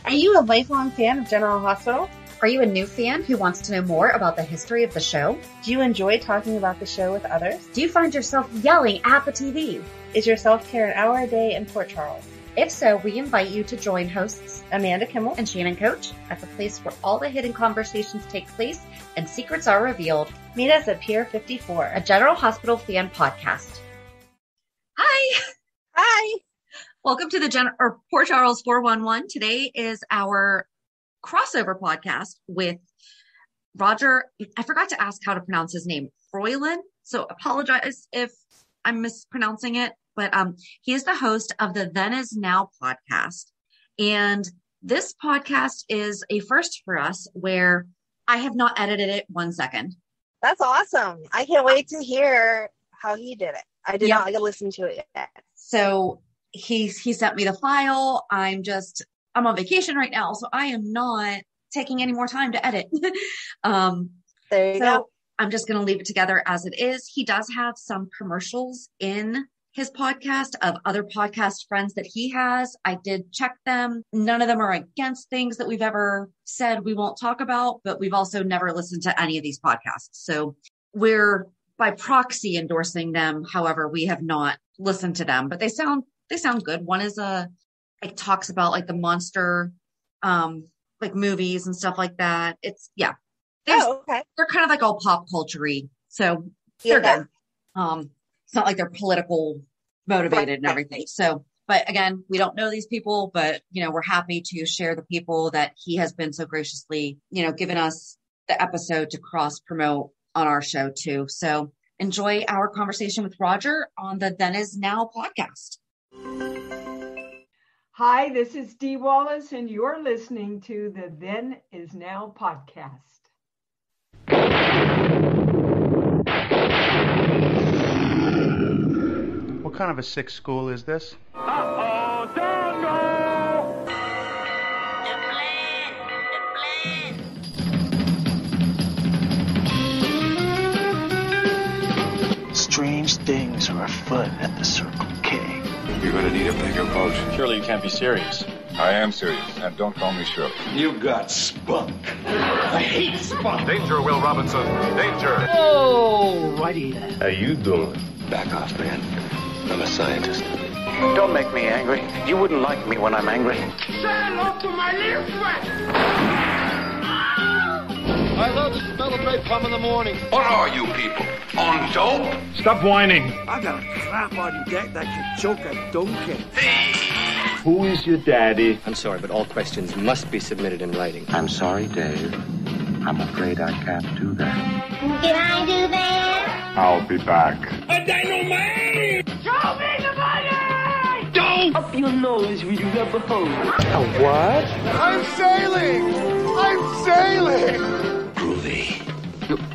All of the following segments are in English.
Are you a lifelong fan of General Hospital? Are you a new fan who wants to know more about the history of the show? Do you enjoy talking about the show with others? Do you find yourself yelling at the TV? Is your self-care an hour a day in Port Charles? If so, we invite you to join hosts Amanda Kimmel and Shannon Coach at the place where all the hidden conversations take place and secrets are revealed. Meet us at Pier 54, a General Hospital fan podcast. Hi. Hi. Welcome to the Port Charles 411. Today is our crossover podcast with Roger. I forgot to ask how to pronounce his name, Froilan. So apologize if I'm mispronouncing it, but he is the host of the Then Is Now podcast. And this podcast is a first for us where I have not edited it 1 second. That's awesome. I can't wait to hear how he did it. I did not listen to it yet. So he sent me the file. I'm on vacation right now, so I am not taking any more time to edit. There you go. I'm just going to leave it together as it is. He does have some commercials in his podcast of other podcast friends that he has. I did check them. None of them are against things that we've ever said we won't talk about, but we've also never listened to any of these podcasts. So we're by proxy endorsing them. However, we have not listened to them, but they sound good. One is it talks about like the monster, like movies and stuff like that. They're kind of like all pop culture-y. So they're good. It's not like they're political motivated and everything. So, but again, we don't know these people, but we're happy to share the people that he has been so graciously, given us the episode to cross promote on our show too. So enjoy our conversation with Roger on the Then Is Now podcast. Hi, this is Dee Wallace, and you're listening to the Then Is Now podcast. What kind of a sick school is this? Uh-oh, don't go! The plan. Strange things are afoot at the Circle K. You're going to need a bigger boat. Surely you can't be serious. I am serious, and don't call me Shirley. You got spunk. I hate spunk. Danger, Will Robinson. Danger. Oh, righty then. How you doing? Back off, man. I'm a scientist. Don't make me angry. You wouldn't like me when I'm angry. Say hello to my little friend. I love the smell of napalm in the morning. What are you people? On dope? Stop whining. I got a crap on deck that can choke a donkey. Who is your daddy? I'm sorry, but all questions must be submitted in writing. I'm sorry, Dave. I'm afraid I can't do that. Can I do that? I'll be back. A dynamite! Show me the money! Don't! Up your nose with your rubber hose. A what? I'm sailing! Groovy.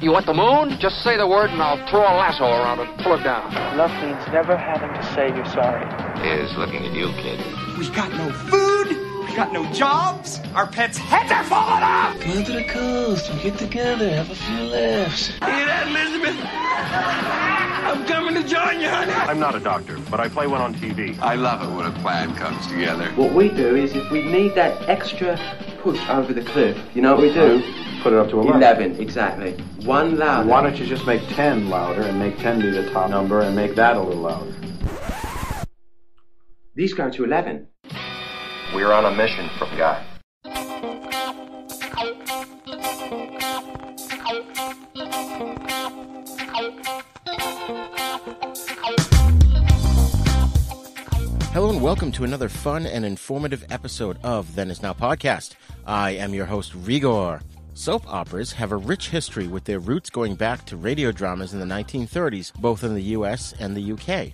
You want the moon? Just say the word and I'll throw a lasso around it and pull it down. Love means never having to say you're sorry. Here's looking at you, kid. We got no food. We got no jobs. Our pets' heads are falling off. Come to the coast and get together. Have a few laughs. Hear that, Elizabeth? I'm coming to join you, honey. I'm not a doctor, but I play one on TV. I love it when a plan comes together. What we do is if we need that extra push over the cliff, you know what we do? Put it up to 11. 11, exactly. One louder. Why don't you just make 10 louder and make 10 be the top number and make that a little louder? These go to 11. We're on a mission from God. Hello and welcome to another fun and informative episode of Then Is Now podcast. I am your host, Rigor. Soap operas have a rich history with their roots going back to radio dramas in the 1930s, both in the US and the UK.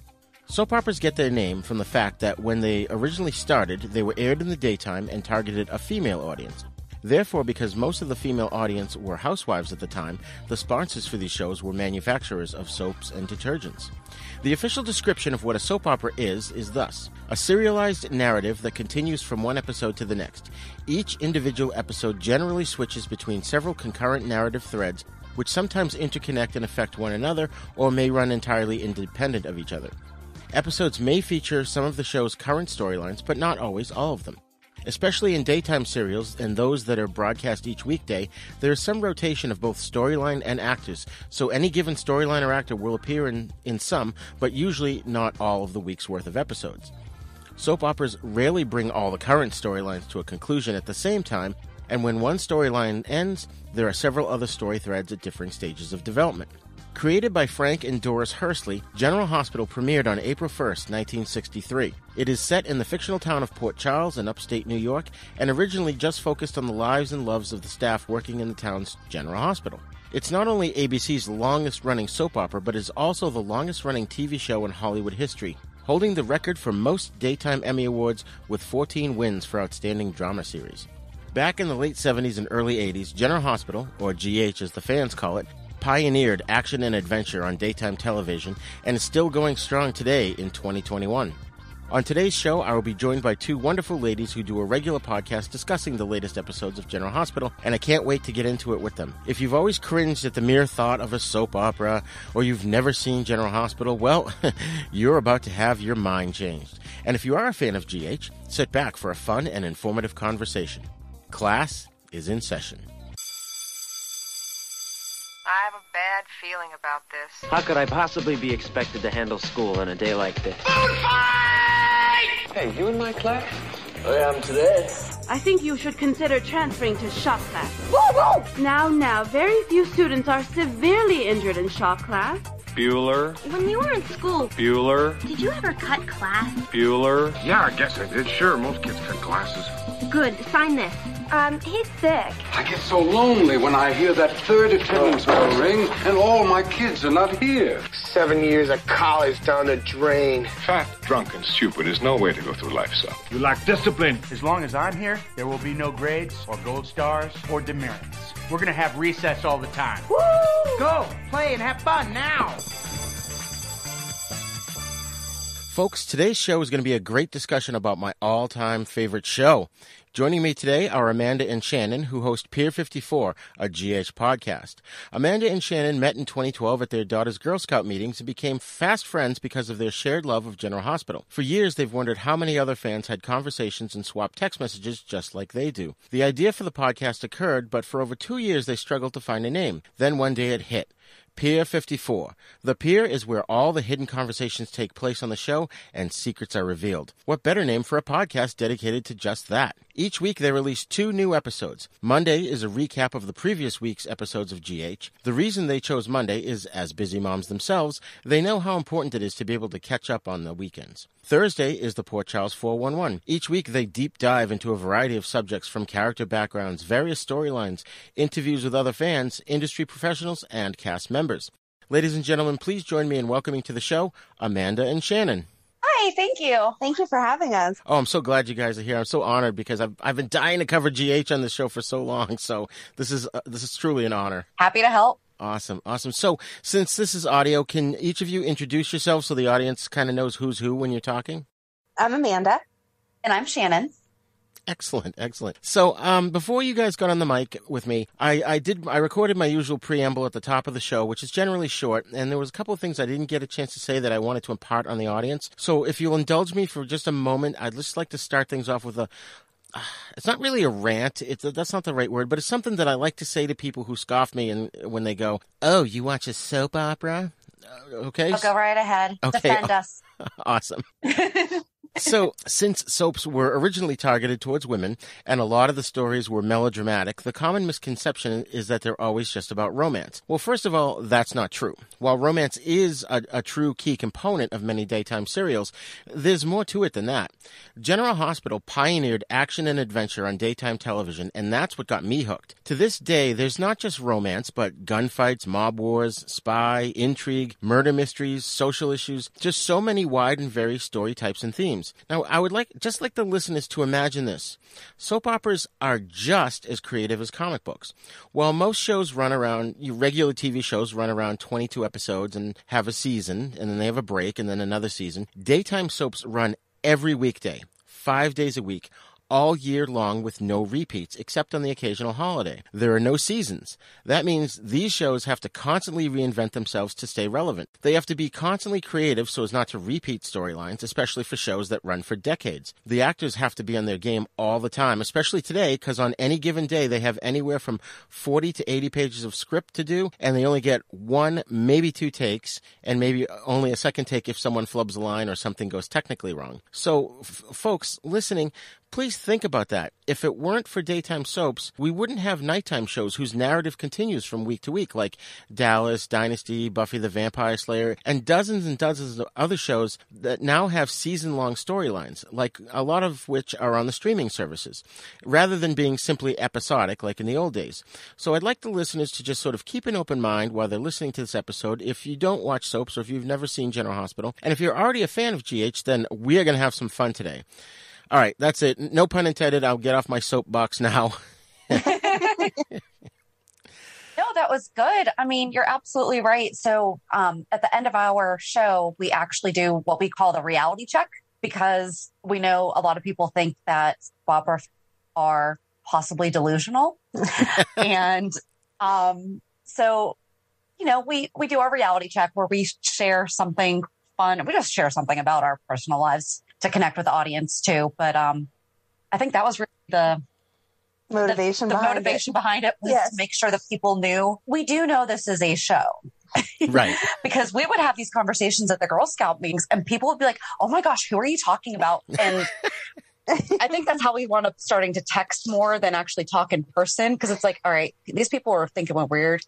Soap operas get their name from the fact that when they originally started, they were aired in the daytime and targeted a female audience. Therefore, because most of the female audience were housewives at the time, the sponsors for these shows were manufacturers of soaps and detergents. The official description of what a soap opera is thus: a serialized narrative that continues from one episode to the next. Each individual episode generally switches between several concurrent narrative threads, which sometimes interconnect and affect one another, or may run entirely independent of each other. Episodes may feature some of the show's current storylines, but not always all of them. Especially in daytime serials and those that are broadcast each weekday, there is some rotation of both storyline and actors, so any given storyline or actor will appear in some, but usually not all of the week's worth of episodes. Soap operas rarely bring all the current storylines to a conclusion at the same time, and when one storyline ends, there are several other story threads at differing stages of development. Created by Frank and Doris Hursley, General Hospital premiered on April 1st, 1963. It is set in the fictional town of Port Charles in upstate New York, and originally just focused on the lives and loves of the staff working in the town's General Hospital. It's not only ABC's longest-running soap opera, but is also the longest-running TV show in Hollywood history, holding the record for most daytime Emmy Awards with 14 wins for Outstanding Drama Series. Back in the late 70s and early 80s, General Hospital, or GH as the fans call it, pioneered action and adventure on daytime television and is still going strong today in 2021. On today's show, I will be joined by two wonderful ladies who do a regular podcast discussing the latest episodes of General Hospital, and I can't wait to get into it with them. If you've always cringed at the mere thought of a soap opera, or you've never seen General Hospital, well, you're about to have your mind changed. And if you are a fan of GH, sit back for a fun and informative conversation. Class is in session. I have a bad feeling about this. How could I possibly be expected to handle school on a day like this? Food fight! Hey, you in my class? I am today. I think you should consider transferring to shop class. Woo woo! Now, very few students are severely injured in shop class. Bueller. When you were in school, Bueller. did you ever cut class? Bueller. Yeah, I guess I did. Sure, most kids cut classes. Good, sign this. He's sick. I get so lonely when I hear that third attendance bell ring and all my kids are not here. 7 years of college down the drain. Fat, drunk, and stupid is no way to go through life, son. You lack discipline. As long as I'm here, there will be no grades or gold stars or demerits. We're going to have recess all the time. Woo! Go, play, and have fun now. Folks, today's show is going to be a great discussion about my all-time favorite show. Joining me today are Amanda and Shannon, who host Pier 54, a GH podcast. Amanda and Shannon met in 2012 at their daughter's Girl Scout meetings and became fast friends because of their shared love of General Hospital. For years, they've wondered how many other fans had conversations and swapped text messages just like they do. The idea for the podcast occurred, but for over 2 years, they struggled to find a name. Then one day it hit. Pier 54. The Pier is where all the hidden conversations take place on the show and secrets are revealed. What better name for a podcast dedicated to just that? Each week they release 2 new episodes. Monday is a recap of the previous week's episodes of GH. The reason they chose Monday is, as busy moms themselves, they know how important it is to be able to catch up on the weekends. Thursday is the Port Charles 411. Each week they deep dive into a variety of subjects from character backgrounds, various storylines, interviews with other fans, industry professionals, and cast members. Ladies and gentlemen, please join me in welcoming to the show Amanda and Shannon. Hi, thank you. Thank you for having us. Oh, I'm so glad you guys are here. I'm so honored because I've been dying to cover GH on the show for so long. So this is truly an honor. Happy to help. Awesome. So since this is audio, can each of you introduce yourselves so the audience kind of knows who's who when you're talking? I'm Amanda. And I'm Shannon. Excellent. So, before you guys got on the mic with me, I recorded my usual preamble at the top of the show, which is generally short, and there was a couple of things I didn't get a chance to say that I wanted to impart on the audience. So, if you'll indulge me for just a moment, I'd just like to start things off with it's not really a rant. That's not the right word, but it's something that I like to say to people who scoff me and when they go, "Oh, you watch a soap opera?" Okay. I'll go right ahead. Okay. Defend us. Awesome. So, since soaps were originally targeted towards women, and a lot of the stories were melodramatic, the common misconception is that they're always just about romance. Well, first of all, that's not true. While romance is a true key component of many daytime serials, there's more to it than that. General Hospital pioneered action and adventure on daytime television, and that's what got me hooked. To this day, there's not just romance, but gunfights, mob wars, spy, intrigue, murder mysteries, social issues, just so many wide and varied story types and themes. Now, I would like the listeners to imagine this. Soap operas are just as creative as comic books. While most shows regular TV shows run around 22 episodes and have a season, and then they have a break and then another season, daytime soaps run every weekday, 5 days a week, all year long with no repeats, except on the occasional holiday. There are no seasons. That means these shows have to constantly reinvent themselves to stay relevant. They have to be constantly creative so as not to repeat storylines, especially for shows that run for decades. The actors have to be on their game all the time, especially today, because on any given day they have anywhere from 40 to 80 pages of script to do, and they only get 1, maybe 2 takes, and maybe only a second take if someone flubs a line or something goes technically wrong. So, folks listening, please think about that. If it weren't for daytime soaps, we wouldn't have nighttime shows whose narrative continues from week to week, like Dallas, Dynasty, Buffy the Vampire Slayer, and dozens of other shows that now have season-long storylines, like a lot of which are on the streaming services, rather than being simply episodic like in the old days. So I'd like the listeners to just sort of keep an open mind while they're listening to this episode. If you don't watch soaps or if you've never seen General Hospital, and if you're already a fan of GH, then we are going to have some fun today. All right, that's it. No pun intended. I'll get off my soapbox now. No, that was good. I mean, you're absolutely right. So at the end of our show, we actually do what we call the reality check, because we know a lot of people think that soap operas are possibly delusional. And so, you know, we do our reality check where we share something fun. We just share something about our personal lives to connect with the audience too. But I think that was really the motivation behind it was to make sure that people knew. We do know this is a show. Right. Because we would have these conversations at the Girl Scout meetings and people would be like, oh my gosh, who are you talking about? And I think that's how we wound up starting to text more than actually talk in person. Because it's like, all right, these people are thinking we're weird.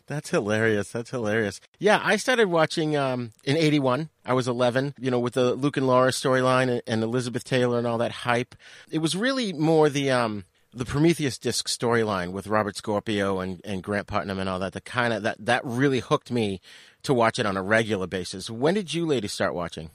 That's hilarious. That's hilarious. Yeah, I started watching in 81. I was 11, you know, with the Luke and Laura storyline and Elizabeth Taylor and all that hype. It was really more the Prometheus disc storyline with Robert Scorpio and Grant Putnam and all that. That really hooked me to watch it on a regular basis. When did you ladies start watching?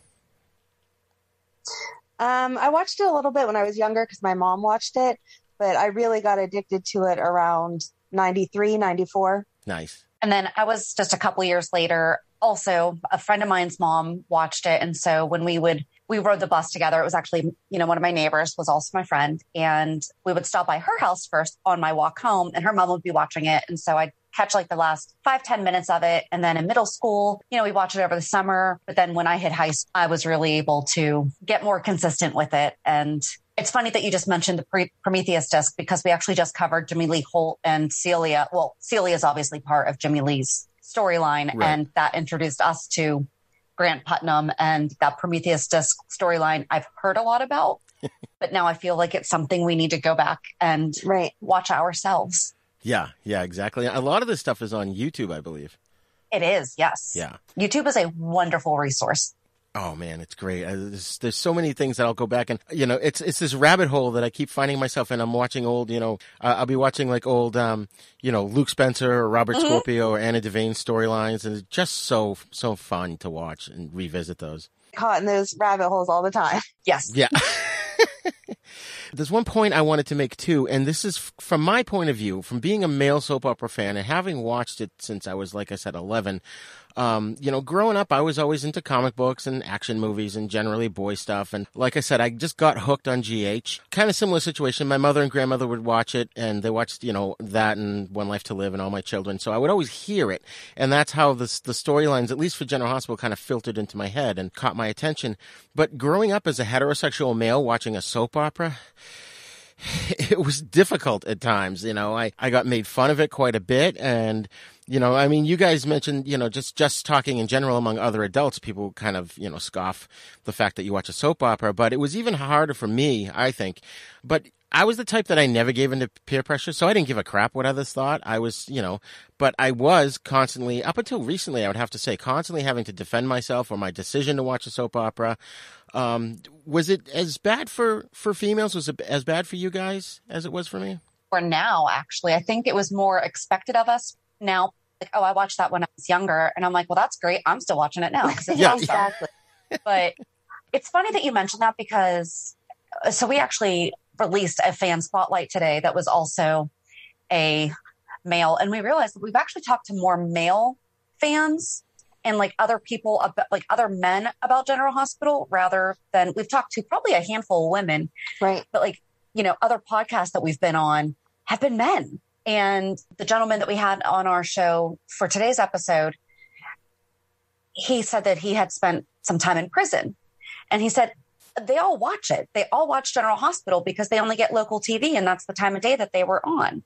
I watched it a little bit when I was younger because my mom watched it, but I really got addicted to it around 93, 94. Nice. And then I was just a couple years later, also a friend of mine's mom watched it. And so when we rode the bus together, it was actually, you know, one of my neighbors was also my friend. And we would stop by her house first on my walk home and her mom would be watching it. And so I'd catch like the last 5-10 minutes of it. And then in middle school, you know, we watched it over the summer. But then when I hit high school, I was really able to get more consistent with it. And it's funny that you just mentioned the Prometheus disc because we actually just covered Jimmy Lee Holt and Celia. Well, Celia is obviously part of Jimmy Lee's storyline, right. And that introduced us to Grant Putnam and that Prometheus disc storyline I've heard a lot about, but now I feel like it's something we need to go back and watch ourselves. Yeah, exactly. A lot of this stuff is on YouTube, I believe. It is, yes. Yeah. YouTube is a wonderful resource. Oh man, it's great. There's so many things that I'll go back and, you know, it's this rabbit hole that I keep finding myself in. I'm watching old, you know, I'll be watching like old, you know, Luke Spencer or Robert Scorpio or Anna Devane storylines. And it's just so fun to watch and revisit those. Caught in those rabbit holes all the time. Yes. Yeah. There's one point I wanted to make too, and this is from my point of view, from being a male soap opera fan and having watched it since I was, like I said, 11. You know, growing up, I was always into comic books and action movies and generally boy stuff. And like I said, I just got hooked on GH. Kind of similar situation. My mother and grandmother would watch it, and they watched, you know, that and One Life to Live and All My Children. So I would always hear it. And that's how the storylines, at least for General Hospital, kind of filtered into my head and caught my attention. But growing up as a heterosexual male watching a soap opera, it was difficult at times. You know, I got made fun of it quite a bit. And, you know, I mean, you guys mentioned, you know, just talking in general among other adults, people kind of, you know, scoff the fact that you watch a soap opera. But it was even harder for me, I think. But I was the type that I never gave into peer pressure, so I didn't give a crap what others thought. I was, you know, but I was constantly, up until recently, I would have to say, constantly having to defend myself or my decision to watch a soap opera. Was it as bad for females? Was it as bad for you guys as it was for me? For now, actually, I think it was more expected of us now. Like, oh, I watched that when I was younger, and I'm like, well, that's great. I'm still watching it now. Yeah, exactly. But it's funny that you mentioned that because, so we actually released a fan spotlight today that was also a male, and we realized that we've actually talked to more male fans and like other people, about, like other men about General Hospital, rather than we've talked to probably a handful of women. Right. But like, other podcasts that we've been on have been men. And the gentleman that we had on our show for today's episode, he said that he had spent some time in prison. And he said they all watch it. They all watch General Hospital because they only get local TV, and that's the time of day that they were on.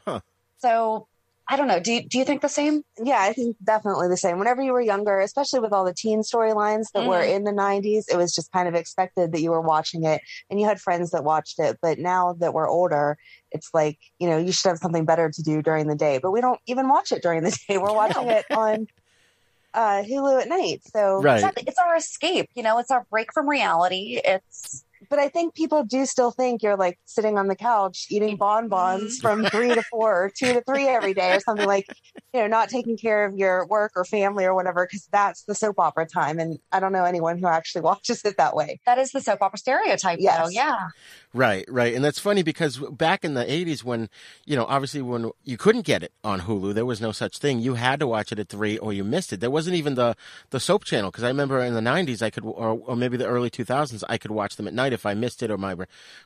Huh. So I don't know. Do you think the same? Yeah, I think definitely the same. Whenever you were younger, especially with all the teen storylines that were in the 90s, it was just kind of expected that you were watching it and you had friends that watched it. But now that we're older, it's like, you should have something better to do during the day. But we don't even watch it during the day. We're watching it on Hulu at night. So right. Exactly. It's our escape. It's our break from reality. But I think people do still think you're like sitting on the couch eating bonbons from 3 to 4 or 2 to 3 every day or something, like, not taking care of your work or family or whatever, because that's the soap opera time. And I don't know anyone who actually watches it that way. That is the soap opera stereotype, yes. though. Yeah. Right. And that's funny because back in the 80s when, obviously when you couldn't get it on Hulu, there was no such thing. You had to watch it at 3 or you missed it. There wasn't even the soap channel, because I remember in the 90s I could, or maybe the early 2000s, I could watch them at night if I missed it or my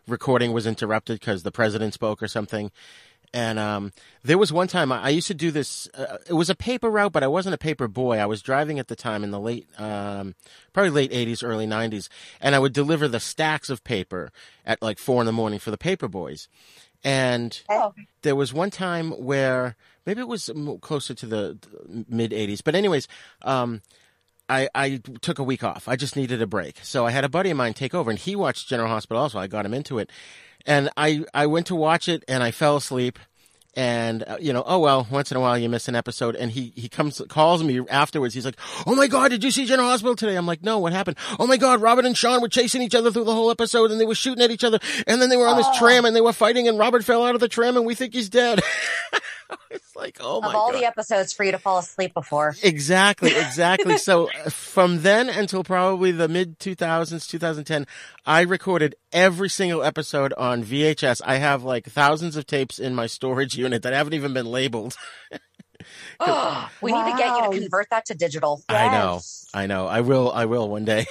recording was interrupted because the president spoke or something. And there was one time I used to do this. It was a paper route, but I wasn't a paper boy. I was driving at the time in the probably late 80s, early 90s. And I would deliver the stacks of paper at like 4 a.m. for the paper boys. And there was one time where maybe it was closer to the mid 80s. But anyways, I took a week off. I just needed a break. So I had a buddy of mine take over, and he watched General Hospital also. I got him into it. And I went to watch it, and I fell asleep. And, oh, well, once in a while you miss an episode. And he calls me afterwards. He's like, oh, my God, did you see General Hospital today? I'm like, no, what happened? Oh, my God, Robert and Sean were chasing each other through the whole episode, and they were shooting at each other. And then they were on this tram, and they were fighting, and Robert fell out of the tram, and we think he's dead. It's like, oh, my God. Of all the episodes for you to fall asleep before. Exactly. So from then until probably the mid-2000s, 2010, I recorded every single episode on VHS. I have like thousands of tapes in my storage unit that haven't even been labeled. We need to get you to convert that to digital. Yes. I know. I will one day.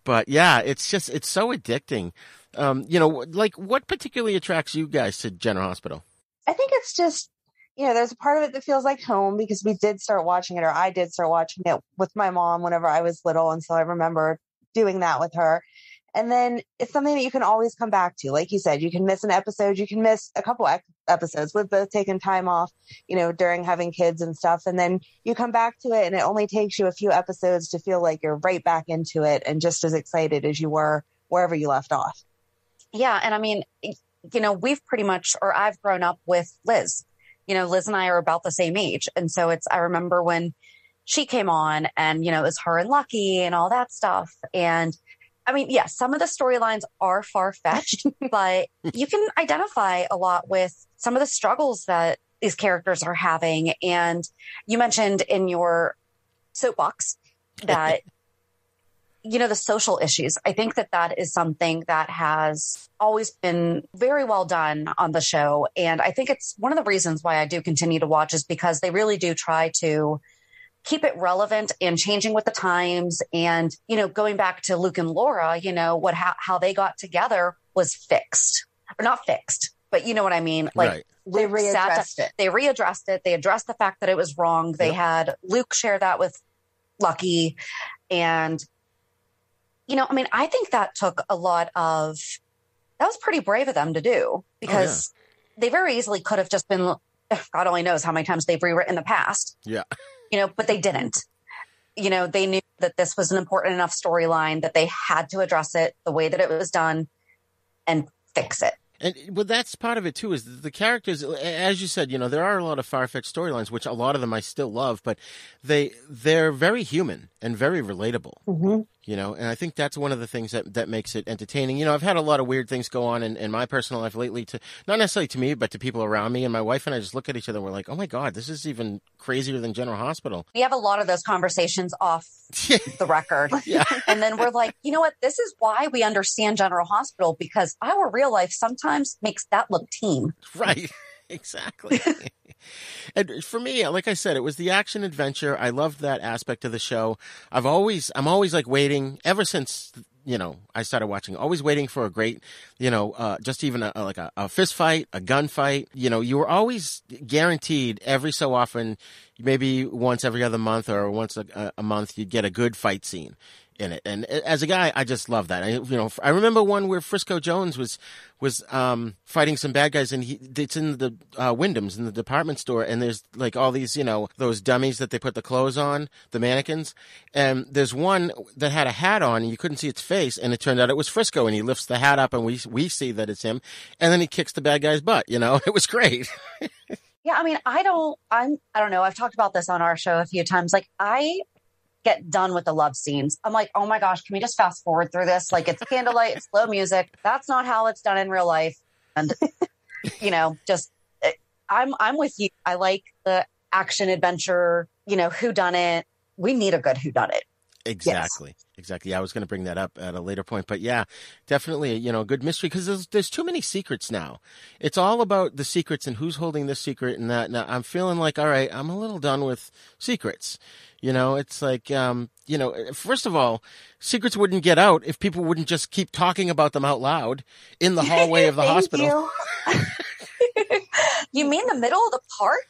But yeah, it's so addicting. Like what particularly attracts you guys to General Hospital? I think it's just, there's a part of it that feels like home because we did start watching it, or I did start watching it with my mom whenever I was little. And so I remember doing that with her. And then it's something that you can always come back to. Like you said, you can miss an episode, you can miss a couple episodes. We've both taken time off, during having kids and stuff. And then you come back to it and it only takes you a few episodes to feel like you're right back into it and just as excited as you were wherever you left off. Yeah. And I mean, we've pretty much, or I've grown up with Liz. Liz and I are about the same age. And so I remember when she came on and, it was her and Lucky and all that stuff. And I mean, yes, some of the storylines are far-fetched, but you can identify a lot with some of the struggles that these characters are having. And you mentioned in your soapbox that, the social issues. I think that is something that has always been very well done on the show. And I think it's one of the reasons why I do continue to watch is because they really do try to keep it relevant and changing with the times. And, going back to Luke and Laura, how they got together was fixed, or not fixed, but you know what I mean? Like right. They readdressed it. They readdressed it. They addressed the fact that it was wrong. They had Luke share that with Lucky. And, I think that took that was pretty brave of them to do because they very easily could have just been, God only knows how many times they've rewritten the past. Yeah. But they didn't. They knew that this was an important enough storyline that they had to address it the way that it was done and fix it. And that's part of it too, is the characters, as you said, there are a lot of far-fetched storylines, which a lot of them I still love, but they're very human and very relatable. Mm-hmm. And I think that's one of the things that makes it entertaining. I've had a lot of weird things go on in my personal life lately, not necessarily to me, but to people around me. And my wife and I just look at each other and we're like, oh my God, this is even crazier than General Hospital. We have a lot of those conversations off the record. Yeah. And then we're like, you know what? This is why we understand General Hospital, because our real life sometimes makes that look tame. Right. Exactly. And for me, like I said, it was the action adventure. I loved that aspect of the show. I'm always like waiting ever since, I started watching, always waiting for a great, just even a fist fight, a gunfight. You were always guaranteed every so often, maybe once every other month or once a month, you'd get a good fight scene in it. And as a guy, I just love that. I remember one where Frisco Jones was fighting some bad guys, and it's in the Wyndham's in the department store, and there's like all these, those dummies that they put the clothes on, the mannequins, and there's one that had a hat on, and you couldn't see its face, and it turned out it was Frisco, and he lifts the hat up, and we see that it's him, and then he kicks the bad guy's butt. It was great. Yeah, I mean, I don't know. I've talked about this on our show a few times. Like, I get done with the love scenes. I'm like, oh my gosh, can we just fast forward through this? Like, it's candlelight, it's slow music. That's not how it's done in real life. And, I'm with you. I like the action adventure, whodunit. We need a good whodunit. Exactly. Yes. Exactly. Yeah, I was going to bring that up at a later point, but yeah, definitely, a good mystery, because there's too many secrets now. It's all about the secrets and who's holding this secret and that. Now I'm feeling like, all right, I'm a little done with secrets. It's like, first of all, secrets wouldn't get out if people wouldn't just keep talking about them out loud in the hallway of the hospital. You mean the middle of the park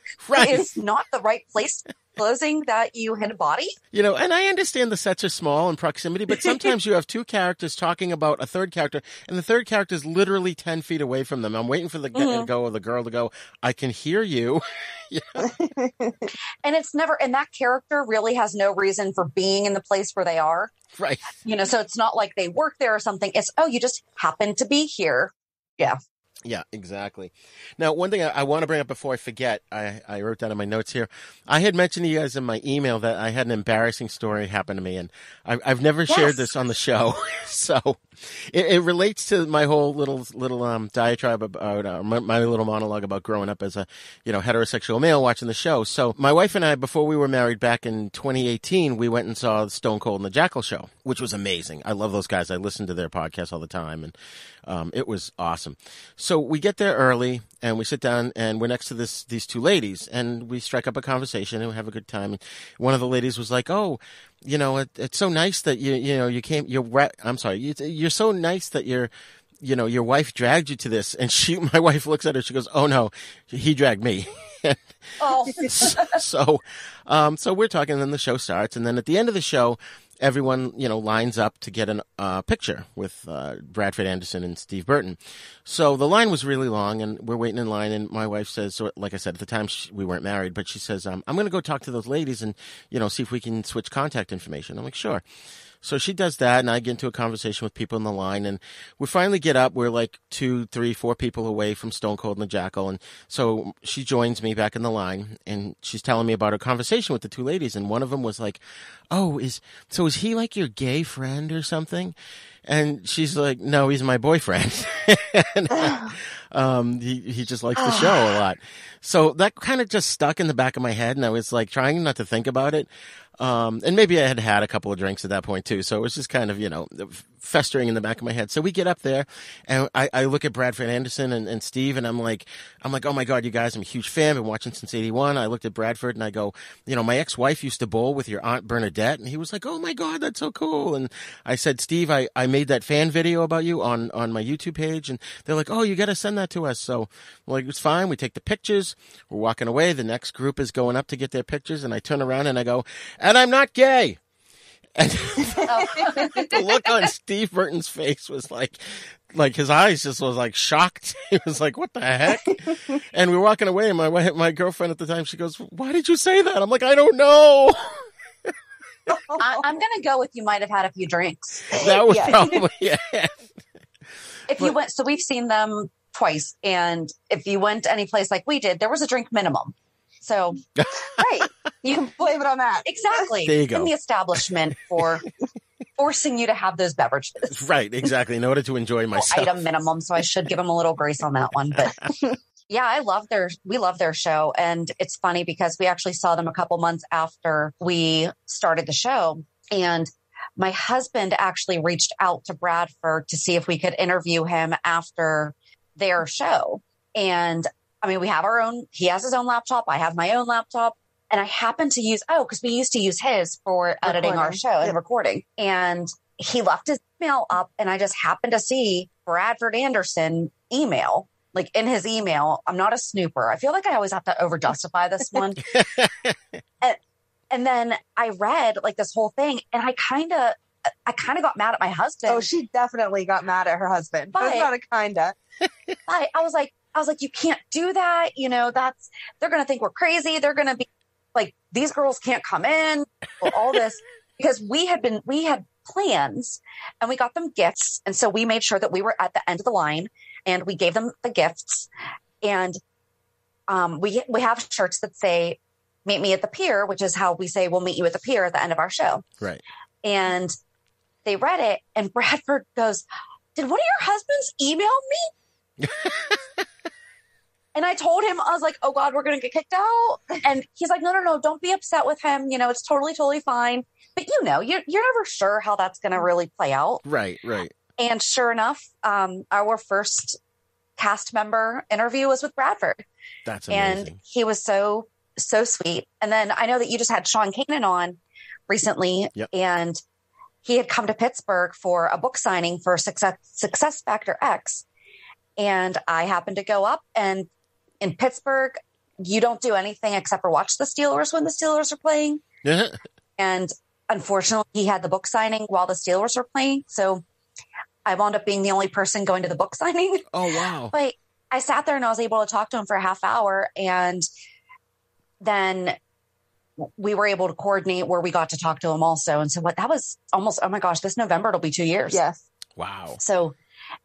is not the right place closing that you hid a body? And I understand the sets are small in proximity, but sometimes you have two characters talking about a third character, and the third character is literally 10 feet away from them. I'm waiting for the guy to go or the girl to go, I can hear you. And it's never, and that character really has no reason for being in the place where they are. Right. So it's not like they work there or something. It's, you just happen to be here. Yeah. Yeah, exactly. Now, one thing I want to bring up before I forget, I wrote down in my notes here. I had mentioned to you guys in my email that I had an embarrassing story happen to me, and I've never shared this on the show. So it relates to my whole little diatribe about my little monologue about growing up as a heterosexual male watching the show. So my wife and I, before we were married back in 2018, we went and saw Stone Cold and the Jackal show, which was amazing. I love those guys. I listen to their podcast all the time, and it was awesome. So we get there early, and we sit down, and we're next to these two ladies, and we strike up a conversation, and we have a good time. And one of the ladies was like, "Oh, it's so nice that you came. You're so nice that your wife dragged you to this." And my wife looks at her, she goes, "Oh no, he dragged me." So we're talking, and then the show starts, and then at the end of the show, everyone, lines up to get a picture with Bradford Anderson and Steve Burton. So the line was really long, and we're waiting in line, and my wife says, so like I said, at the time we weren't married, but she says, I'm going to go talk to those ladies and, see if we can switch contact information. I'm like, sure. So she does that, and I get into a conversation with people in the line, and we finally get up. We're like 2, 3, 4 people away from Stone Cold and the Jackal, and so she joins me back in the line, and she's telling me about her conversation with the two ladies, and one of them was like, "Oh, is he like your gay friend or something?" And she's like, "No, he's my boyfriend." And, he just likes the show a lot. So that kind of just stuck in the back of my head, and I was like trying not to think about it. And maybe I had a couple of drinks at that point too. So it was just kind of, festering in the back of my head. So we get up there, and I look at Bradford Anderson and Steve, and I'm like, oh my God, you guys, I'm a huge fan. Been watching since '81. I looked at Bradford and I go, my ex-wife used to bowl with your Aunt Bernadette. And he was like, "Oh my God, that's so cool." And I said, "Steve, I made that fan video about you on my YouTube page." And they're like, "Oh, you got to send that to us." So I'm like, it's fine. We take the pictures. We're walking away. The next group is going up to get their pictures. And I turn around and I go, "And I'm not gay." And the look on Steve Burton's face was like his eyes just was like shocked. He was like, "What the heck?" And we're walking away, and my girlfriend at the time, she goes, "Why did you say that?" I'm like, "I don't know." I'm going to go with you might have had a few drinks. That was probably, yeah. You went, so we've seen them twice. And if you went to any place like we did, there was a drink minimum. So, right. You can blame it on that. Exactly. There you go. In the establishment for forcing you to have those beverages. Right. Exactly. In order to enjoy myself. Item minimum. So I should give them a little grace on that one. But yeah, we love their show. And it's funny because we actually saw them a couple months after we started the show. And my husband actually reached out to Bradford to see if we could interview him after their show. And I mean, he has his own laptop. I have my own laptop. And I happened to use, because we used to use his for editing our show and recording. And he left his email up, and I just happened to see Bradford Anderson email, like in his email. I'm not a snooper. I feel like I always have to over justify this one. And then I read like this whole thing, and I kind of got mad at my husband. Oh, she definitely got mad at her husband. But it's not a kinda. I was like, you can't do that. You know, they're going to think we're crazy. They're going to be like, these girls can't come in or all this, because we had plans and we got them gifts. And so we made sure that we were at the end of the line, and we gave them the gifts. And we have shirts that say, "Meet me at the pier," which is how we say we'll meet you at the pier at the end of our show. Right. And they read it, and Bradford goes, "Did one of your husbands email me?" And I told him, I was like, "Oh God, we're going to get kicked out." And he's like, no, don't be upset with him. You know, it's totally fine. But you know, you're never sure how that's going to really play out. Right. And sure enough, our first cast member interview was with Bradford. That's amazing. And he was so sweet. And then I know that you just had Sean Kanan on recently. Yep. And he had come to Pittsburgh for a book signing for Success Factor X. And I happened to go up, and in Pittsburgh, you don't do anything except for watch the Steelers when the Steelers are playing. And unfortunately, he had the book signing while the Steelers were playing. So I wound up being the only person going to the book signing. Oh, wow. But I sat there and I was able to talk to him for a half hour. And then we were able to coordinate where we got to talk to him also. And so that was almost, oh my gosh, this November, it'll be 2 years. Yes. Wow. So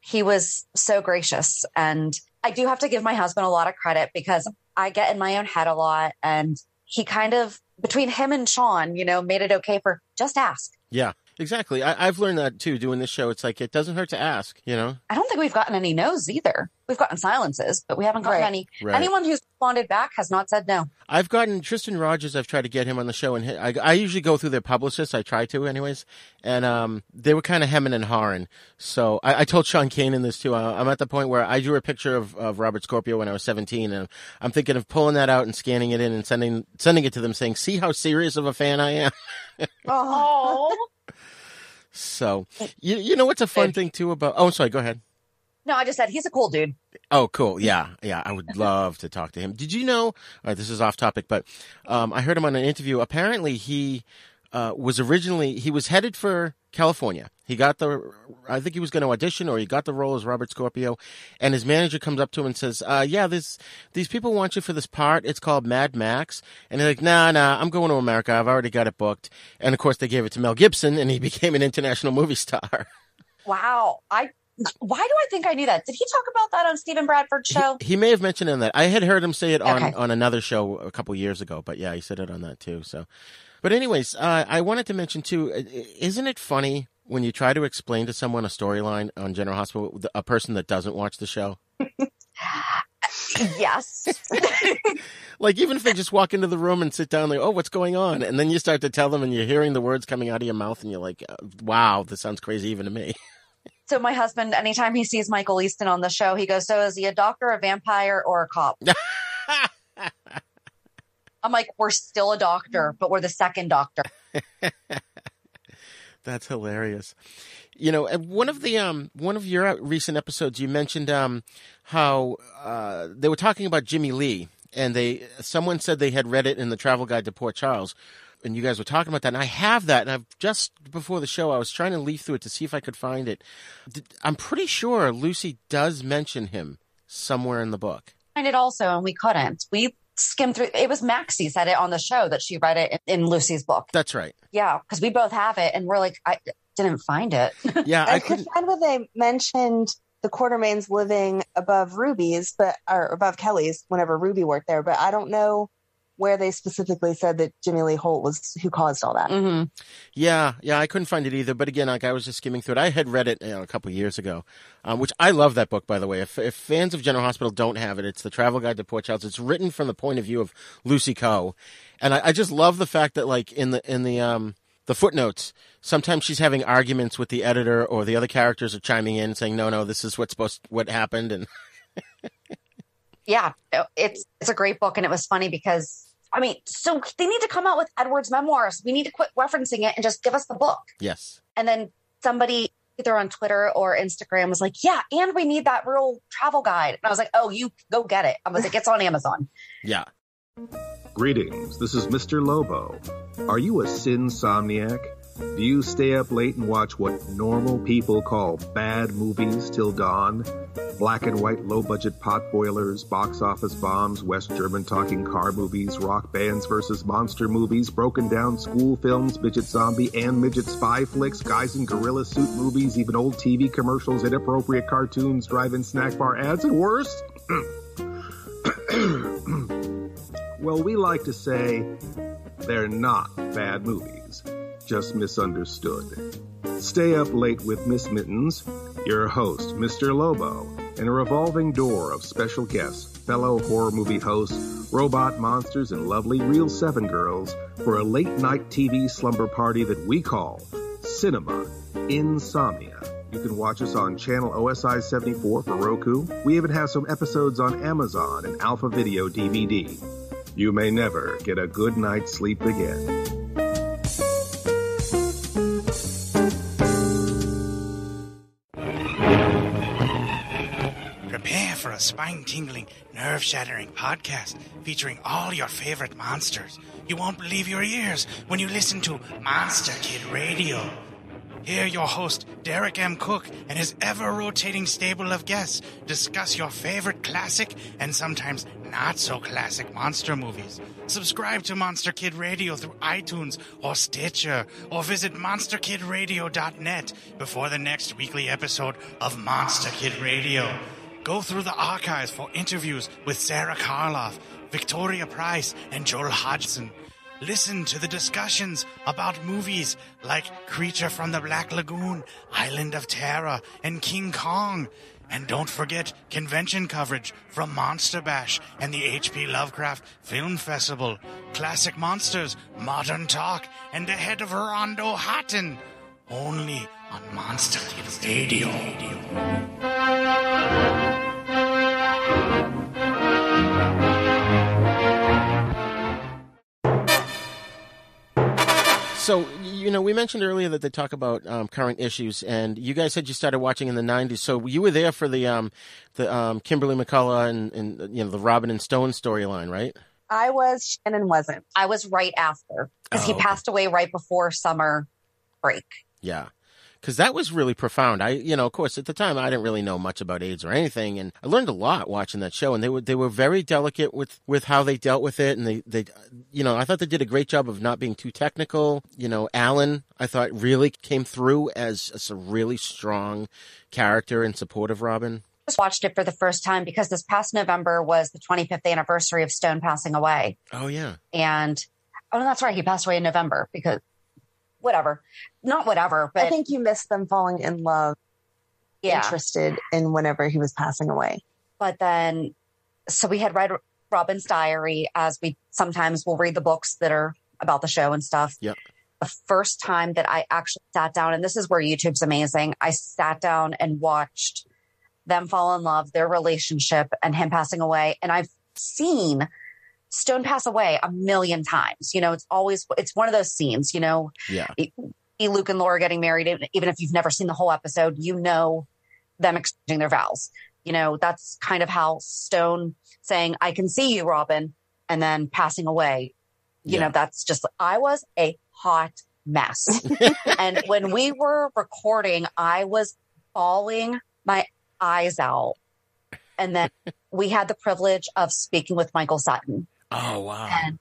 he was so gracious. And I do have to give my husband a lot of credit, because I get in my own head a lot. And he kind of, between him and Sean, you know, made it okay for just ask. Yeah, exactly. I've learned that too, doing this show. It's like, it doesn't hurt to ask, you know? I don't think we've gotten any no's either. We've gotten silences, but we haven't gotten any. Right. Anyone who's responded back has not said no. I've gotten Tristan Rogers. I've tried to get him on the show, and I usually go through their publicists. I try to anyways. And they were kind of hemming and hawing. So I told Sean Kanan this too. I'm at the point where I drew a picture of Robert Scorpio when I was 17, and I'm thinking of pulling that out and scanning it in and sending it to them, saying, "See how serious of a fan I am." Oh. So you know what's a fun thing too about? Oh, sorry. Go ahead. No, I just said he's a cool dude. Oh, cool. Yeah. I would love to talk to him. Did you know, this is off topic, but I heard him on an interview. Apparently he was headed for California. I think he was going to audition, or he got the role as Robert Scorpio, and his manager comes up to him and says, these people want you for this part. It's called Mad Max. And he's like, nah, I'm going to America. I've already got it booked. And of course they gave it to Mel Gibson, and he became an international movie star. Wow. Why do I think I knew that? Did he talk about that on Stephen Bradford's show? He may have mentioned in that. I had heard him say it on another show a couple years ago, but yeah, he said it on that too. So, but anyways, I wanted to mention too, isn't it funny when you try to explain to someone a storyline on General Hospital, a person that doesn't watch the show? Yes. Like, even if they just walk into the room and sit down, like, oh, what's going on? And then you start to tell them, and you're hearing the words coming out of your mouth, and you're like, wow, this sounds crazy even to me. So my husband, anytime he sees Michael Easton on the show, he goes, "So is he a doctor, a vampire, or a cop?" I'm like, "We're still a doctor, but we're the second doctor." That's hilarious. You know, and one of your recent episodes, you mentioned how they were talking about Jimmy Lee, and someone said they had read it in the Travel Guide to Port Charles. And you guys were talking about that, and I have that, and I've just before the show, I was trying to leaf through it to see if I could find it. I'm pretty sure Lucy does mention him somewhere in the book. And it also, and we couldn't. We skimmed through. It was Maxie said it on the show that she read it in Lucy's book. That's right. Yeah, because we both have it, and we're like, I didn't find it. Yeah, I could find where they mentioned the Quartermains living above Ruby's, or above Kelly's whenever Ruby worked there, but I don't know where they specifically said that Jimmy Lee Holt was who caused all that. Mm-hmm. Yeah, I couldn't find it either. But again, like, I was just skimming through it. I had read it a couple of years ago, which I love that book, by the way. If fans of General Hospital don't have it, it's The Travel Guide to Port Charles. It's written from the point of view of Lucy Coe. And I just love the fact that, like, in the footnotes, sometimes she's having arguments with the editor, or the other characters are chiming in saying, no, this is what happened. And Yeah, it's a great book. And it was funny because, I mean, so they need to come out with Edward's memoirs. We need to quit referencing it and just give us the book. Yes. And then somebody either on Twitter or Instagram was like, yeah, and we need that real travel guide. And I was like, oh, you go get it. I was like, it's on Amazon. Yeah. Greetings, this is Mr. Lobo. Are you a sinsomniac? Do you stay up late and watch what normal people call bad movies till dawn? Black and white low-budget potboilers, box office bombs, West German talking car movies, rock bands versus monster movies, broken down school films, midget zombie and midget spy flicks, guys in gorilla suit movies, even old TV commercials, inappropriate cartoons, drive-in snack bar ads, and worse? Well, we like to say they're not bad movies, just misunderstood. Stay up late with Miss Mittens, your host, Mr. Lobo, and a revolving door of special guests, fellow horror movie hosts, robot monsters, and lovely Real 7 girls for a late-night TV slumber party that we call Cinema Insomnia. You can watch us on channel OSI 74 for Roku. We even have some episodes on Amazon and Alpha Video DVD. You may never get a good night's sleep again. Prepare for a spine-tingling, nerve-shattering podcast featuring all your favorite monsters. You won't believe your ears when you listen to Monster Kid Radio. Hear your host, Derek M. Cook, and his ever-rotating stable of guests discuss your favorite classic and sometimes not-so-classic monster movies. Subscribe to Monster Kid Radio through iTunes or Stitcher, or visit monsterkidradio.net before the next weekly episode of Monster Kid Radio. Go through the archives for interviews with Sarah Karloff, Victoria Price, and Joel Hodgson. Listen to the discussions about movies like Creature from the Black Lagoon, Island of Terror, and King Kong. And don't forget convention coverage from Monster Bash and the H.P. Lovecraft Film Festival, Classic Monsters, Modern Talk, and the Head of Rondo Hatton. Only on Monster Kid Radio. So, you know, we mentioned earlier that they talk about current issues, and you guys said you started watching in the 90s. So you were there for the Kimberly McCullough and you know, the Robin and Stone storyline, right? I was, Shannon wasn't. I was right after, because he passed away right before summer break. Yeah. Because that was really profound. Of course, at the time, I didn't really know much about AIDS or anything, and I learned a lot watching that show. And they were very delicate with how they dealt with it, and they I thought they did a great job of not being too technical. You know, Alan, I thought really came through as a really strong character in support of Robin. I just watched it for the first time because this past November was the 25th anniversary of Stone passing away. Oh yeah, and that's right, he passed away in November because. Not whatever, but I think you missed them falling in love, interested in whenever he was passing away. But then, so we had read Robin's diary, as we sometimes will read the books that are about the show and stuff. Yeah. The first time that I actually sat down, and this is where YouTube's amazing, I sat down and watched them fall in love, their relationship, and him passing away. And I've seen Stone pass away a million times. You know, it's one of those scenes, you know, Luke and Laura getting married. Even if you've never seen the whole episode, you know, them exchanging their vows. You know, that's kind of how Stone saying, I can see you, Robin, and then passing away. You know, that's just, I was a hot mess. And when we were recording, I was bawling my eyes out. And then we had the privilege of speaking with Michael Sutton. Oh, wow. And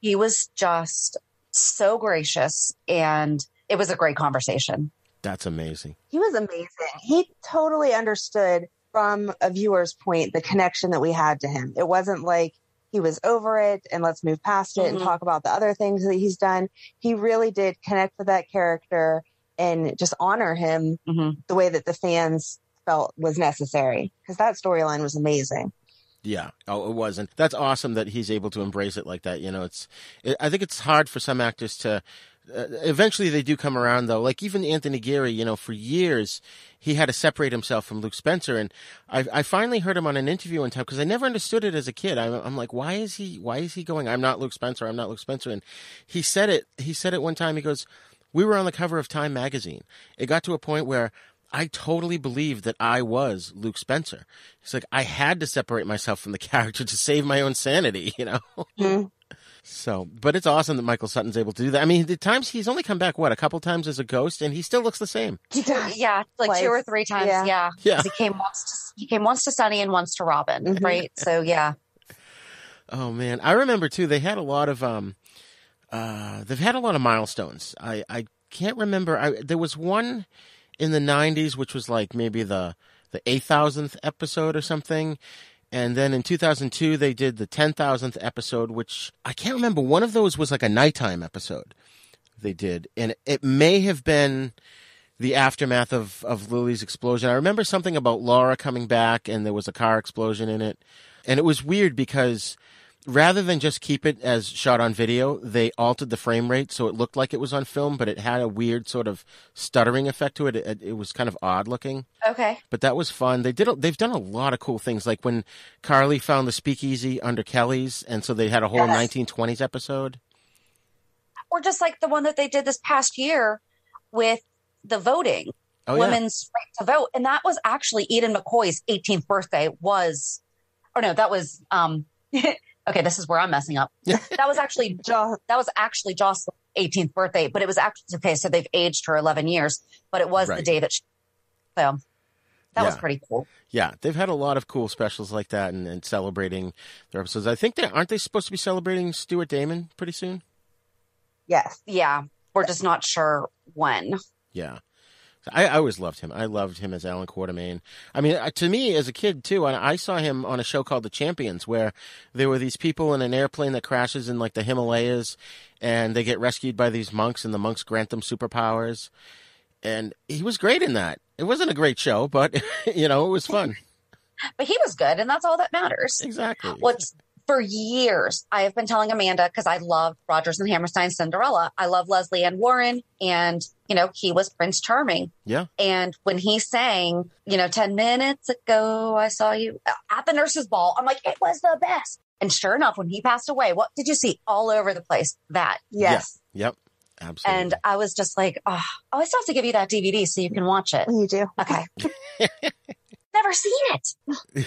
he was just so gracious, and it was a great conversation. That's amazing. He was amazing. He totally understood from a viewer's point the connection that we had to him. It wasn't like he was over it and let's move past it and talk about the other things that he's done. He really did connect with that character and just honor him the way that the fans felt was necessary, because that storyline was amazing. Yeah. Oh, it wasn't. That's awesome that he's able to embrace it like that. You know, I think it's hard for some actors to Eventually they do come around, though. Like even Anthony Geary, you know, for years he had to separate himself from Luke Spencer, and I finally heard him on an interview one time because I never understood it as a kid. I'm like, why is he going, I'm not Luke Spencer, I'm not Luke Spencer, and he said it one time. He goes, we were on the cover of Time magazine. It got to a point where I totally believed that I was Luke Spencer. It's like I had to separate myself from the character to save my own sanity, you know. Mm-hmm. So, but it's awesome that Michael Sutton's able to do that. I mean, the times he's only come back, a couple times as a ghost, and he still looks the same. Yeah, like 2 or 3 times. Yeah. He came once to Sunny and once to Robin, right? So, yeah. Oh man, I remember too. They had a lot of they've had a lot of milestones. I can't remember. There was one in the 90s, which was like maybe the 8,000th episode or something. And then in 2002, they did the 10,000th episode, which I can't remember. One of those was like a nighttime episode they did. And it may have been the aftermath of Lily's explosion. I remember something about Laura coming back and there was a car explosion in it. And it was weird because rather than just keep it as shot on video, they altered the frame rate so it looked like it was on film, but it had a weird sort of stuttering effect to it. It was kind of odd looking. Okay. But that was fun. They've done a lot of cool things, like when Carly found the speakeasy under Kelly's, and so they had a whole 1920s episode. Or just like the one that they did this past year with the voting, women's right to vote. And that was actually Eden McCoy's 18th birthday that was okay, this is where I'm messing up. That was actually Jocelyn's 18th birthday, but it was actually okay. So they've aged her 11 years, but it was the day that that was pretty cool. Yeah, they've had a lot of cool specials like that and celebrating their episodes. I think aren't they supposed to be celebrating Stuart Damon pretty soon? Yes. Yeah, we're just not sure when. Yeah. I always loved him. I loved him as Alan Quartermain. I mean, to me, as a kid, too, I saw him on a show called The Champions, where there were these people in an airplane that crashes in, like, the Himalayas, and they get rescued by these monks, and the monks grant them superpowers. And he was great in that. It wasn't a great show, but, you know, it was fun. But he was good, and that's all that matters. Exactly. For years, I have been telling Amanda, because I love Rodgers and Hammerstein's Cinderella. I love Leslie Ann Warren, and, you know, he was Prince Charming. Yeah. And when he sang, 10 minutes ago, I saw you at the nurse's ball, I'm like, it was the best. And sure enough, when he passed away, what did you see all over the place? That. Yes. Yeah. Yep. Absolutely. And I was just like, I still have to give you that DVD so you can watch it. You do. Okay. Never seen it.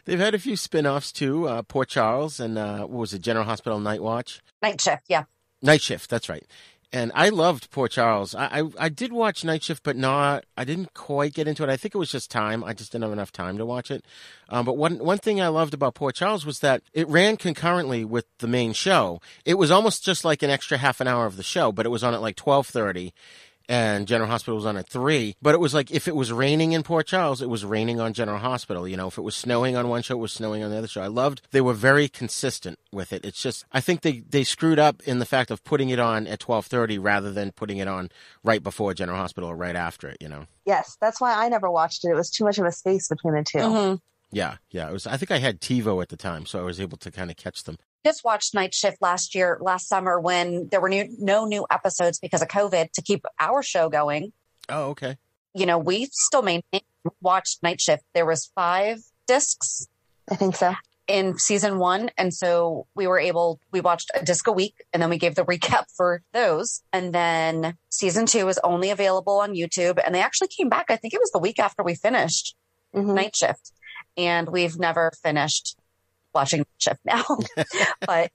They've had a few spin-offs too. Port Charles and what was it? General Hospital Night Watch. Night Shift, yeah. Night Shift, that's right. And I loved Port Charles. I did watch Night Shift, but I didn't quite get into it. I think it was just time. I just didn't have enough time to watch it. But one thing I loved about Port Charles was that it ran concurrently with the main show. It was almost just like an extra half an hour of the show, but it was on at like 12:30. And General Hospital was on at 3. But it was like if it was raining in Port Charles, it was raining on General Hospital. You know, if it was snowing on one show, it was snowing on the other show. I loved they were very consistent with it. It's just I think they screwed up in the fact of putting it on at 12:30 rather than putting it on right before General Hospital or right after it, you know. Yes, that's why I never watched it. It was too much of a space between the two. Mm-hmm. Yeah. It was. I think I had TiVo at the time, so I was able to kind of catch them. Just watched Night Shift last summer when there were no new episodes because of COVID to keep our show going. Oh, okay. You know, we still watched Night Shift. There was 5 discs. I think so. In season 1. And so we watched a disc a week and then we gave the recap for those. And then season 2 was only available on YouTube. And they actually came back. I think it was the week after we finished Night Shift. And we've never finished watching Shift now, but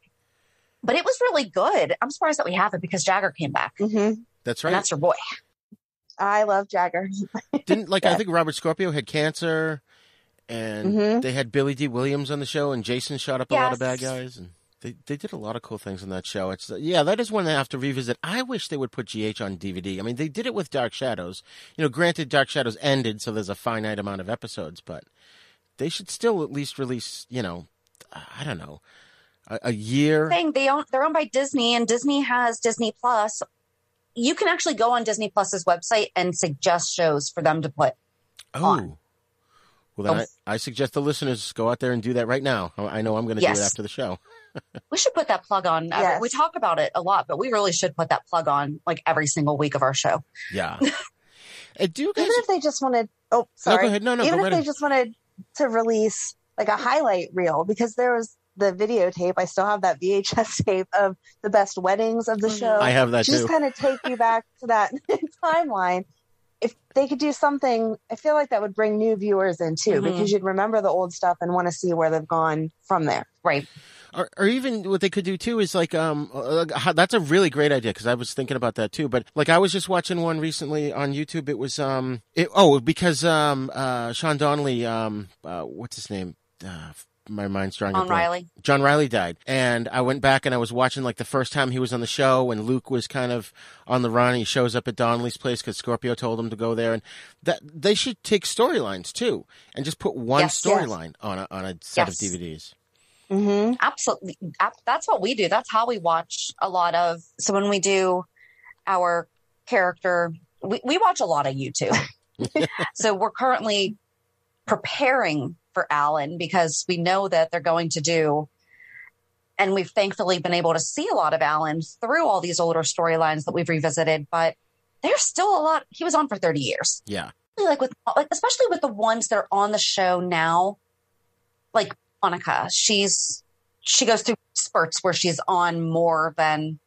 it was really good. I'm surprised that we have it because Jagger came back. Mm-hmm. That's right. And that's your boy. I love Jagger. I think Robert Scorpio had cancer, and they had Billy D. Williams on the show, and Jason shot up a lot of bad guys, and they did a lot of cool things on that show. It's that is one they have to revisit. I wish they would put GH on DVD. I mean, they did it with Dark Shadows. You know, granted, Dark Shadows ended, so there's a finite amount of episodes, but they should still at least release, I don't know, a year. They're owned by Disney, and Disney has Disney Plus. You can actually go on Disney Plus's website and suggest shows for them to put on. Well, then I suggest the listeners go out there and do that right now. I know I'm going to do it after the show. We should put that plug on. Yes. We talk about it a lot, but we really should put that plug on like every single week of our show. Yeah. Do you guys... Even if they just wanted, oh, sorry. No, go ahead. No, Even go if right they just wanted to release like a highlight reel, because there was the videotape. I still have that VHS tape of the best weddings of the show. I have that too. Just kind of take you back to that timeline. If they could do something, I feel like that would bring new viewers in too, because you'd remember the old stuff and want to see where they've gone from there. Right. Or even what they could do too is like, that's a really great idea, because I was thinking about that too. But like I was just watching one recently on YouTube. It was because Sean Donnelly, what's his name? My mind's drawing a blank. Riley. John Riley died, and I went back and I was watching like the first time he was on the show, and Luke was kind of on the run. He shows up at Donnelly's place because Scorpio told him to go there, and that they should take storylines too and just put one storyline on a set of DVDs. Mm-hmm. Absolutely. That's what we do. That's how we watch a lot of. So when we do our character, we watch a lot of YouTube. So we're currently preparing for Alan, because we know that they're going to do, and we've thankfully been able to see a lot of Alan through all these older storylines that we've revisited, but there's still a lot. He was on for 30 years. Yeah. Especially with the ones that are on the show now, like Monica, she goes through spurts where she's on more than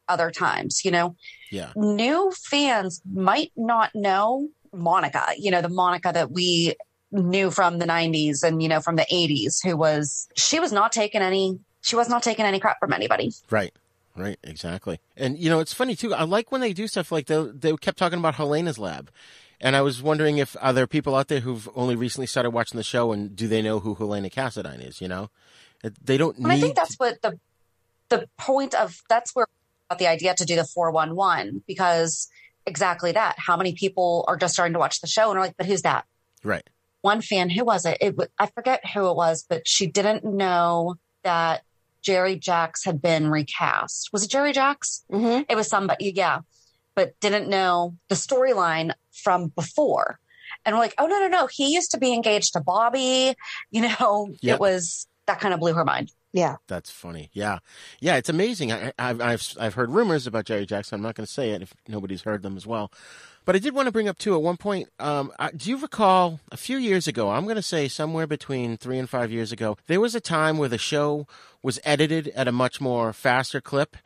other times, Yeah. New fans might not know Monica, the Monica that we knew from the 90s and, from the 80s, she was not taking any crap from anybody. Right. Right. Exactly. And, it's funny too. I like when they do stuff like they kept talking about Helena's Lab. And I was wondering if are there people out there who've only recently started watching the show, and do they know who Helena Cassadine is? They don't need. I think that's what the point of, that's where the idea to do the 411, because exactly that. How many people are just starting to watch the show and are like, but who's that? Right. One fan, who was it? I forget who it was, but she didn't know that Jerry Jacks had been recast. Was it Jerry Jacks? Mm-hmm. It was somebody, yeah, but didn't know the storyline from before. And we're like, oh, no. He used to be engaged to Bobby. Yep. It was, that kind of blew her mind. Yeah. That's funny. Yeah. Yeah. It's amazing. I've heard rumors about Jerry Jacks. I'm not going to say it if nobody's heard them as well. But I did want to bring up, too, at one point, do you recall a few years ago, I'm going to say somewhere between 3 and 5 years ago, there was a time where the show was edited at a much more faster clip.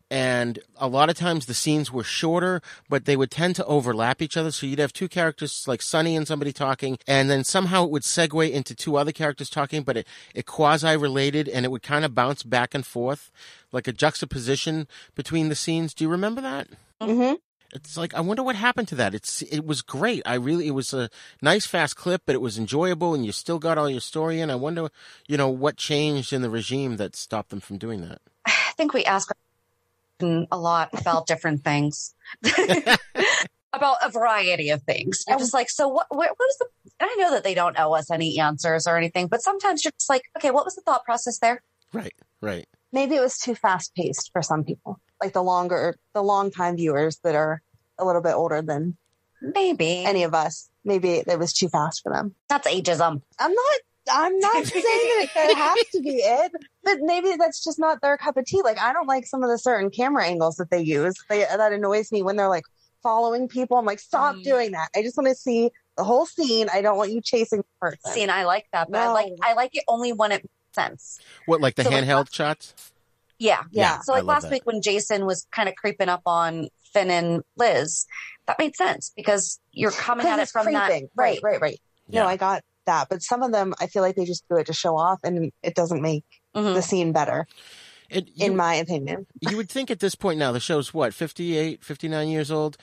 And a lot of times the scenes were shorter, but they would tend to overlap each other. So you'd have two characters like Sonny and somebody talking, and then somehow it would segue into two other characters talking, but it quasi-related, and it would kind of bounce back and forth, like a juxtaposition between the scenes. Do you remember that? Mm-hmm. It's like, I wonder what happened to that. It was great. It was a nice fast clip, but it was enjoyable, and you still got all your story in. I wonder, what changed in the regime that stopped them from doing that. I think we ask a lot about different things, about a variety of things. You're just like, so what is the, and I know that they don't owe us any answers or anything, but sometimes you're just like, okay, what was the thought process there? Right. Maybe it was too fast paced for some people, like the long time viewers that are a little bit older than maybe any of us. Maybe it was too fast for them. That's ageism. I'm not saying that has to be it, but maybe that's just not their cup of tea. Like, I don't like some of the certain camera angles that they use. That annoys me when they're like following people. I'm like, stop doing that. I just want to see the whole scene. I don't want you chasing the person. See, and I like that, but I like it only when it makes sense. What, like the handheld shots? Yeah. So like last that. week when Jason was kind of creeping up on Finn and Liz, that made sense because you're coming at it from creeping. that. Right. Yeah. No, I got that. But some of them, I feel like they just do it to show off, and it doesn't make the scene better, in my opinion. You would think at this point now, the show's 58, 59 years old.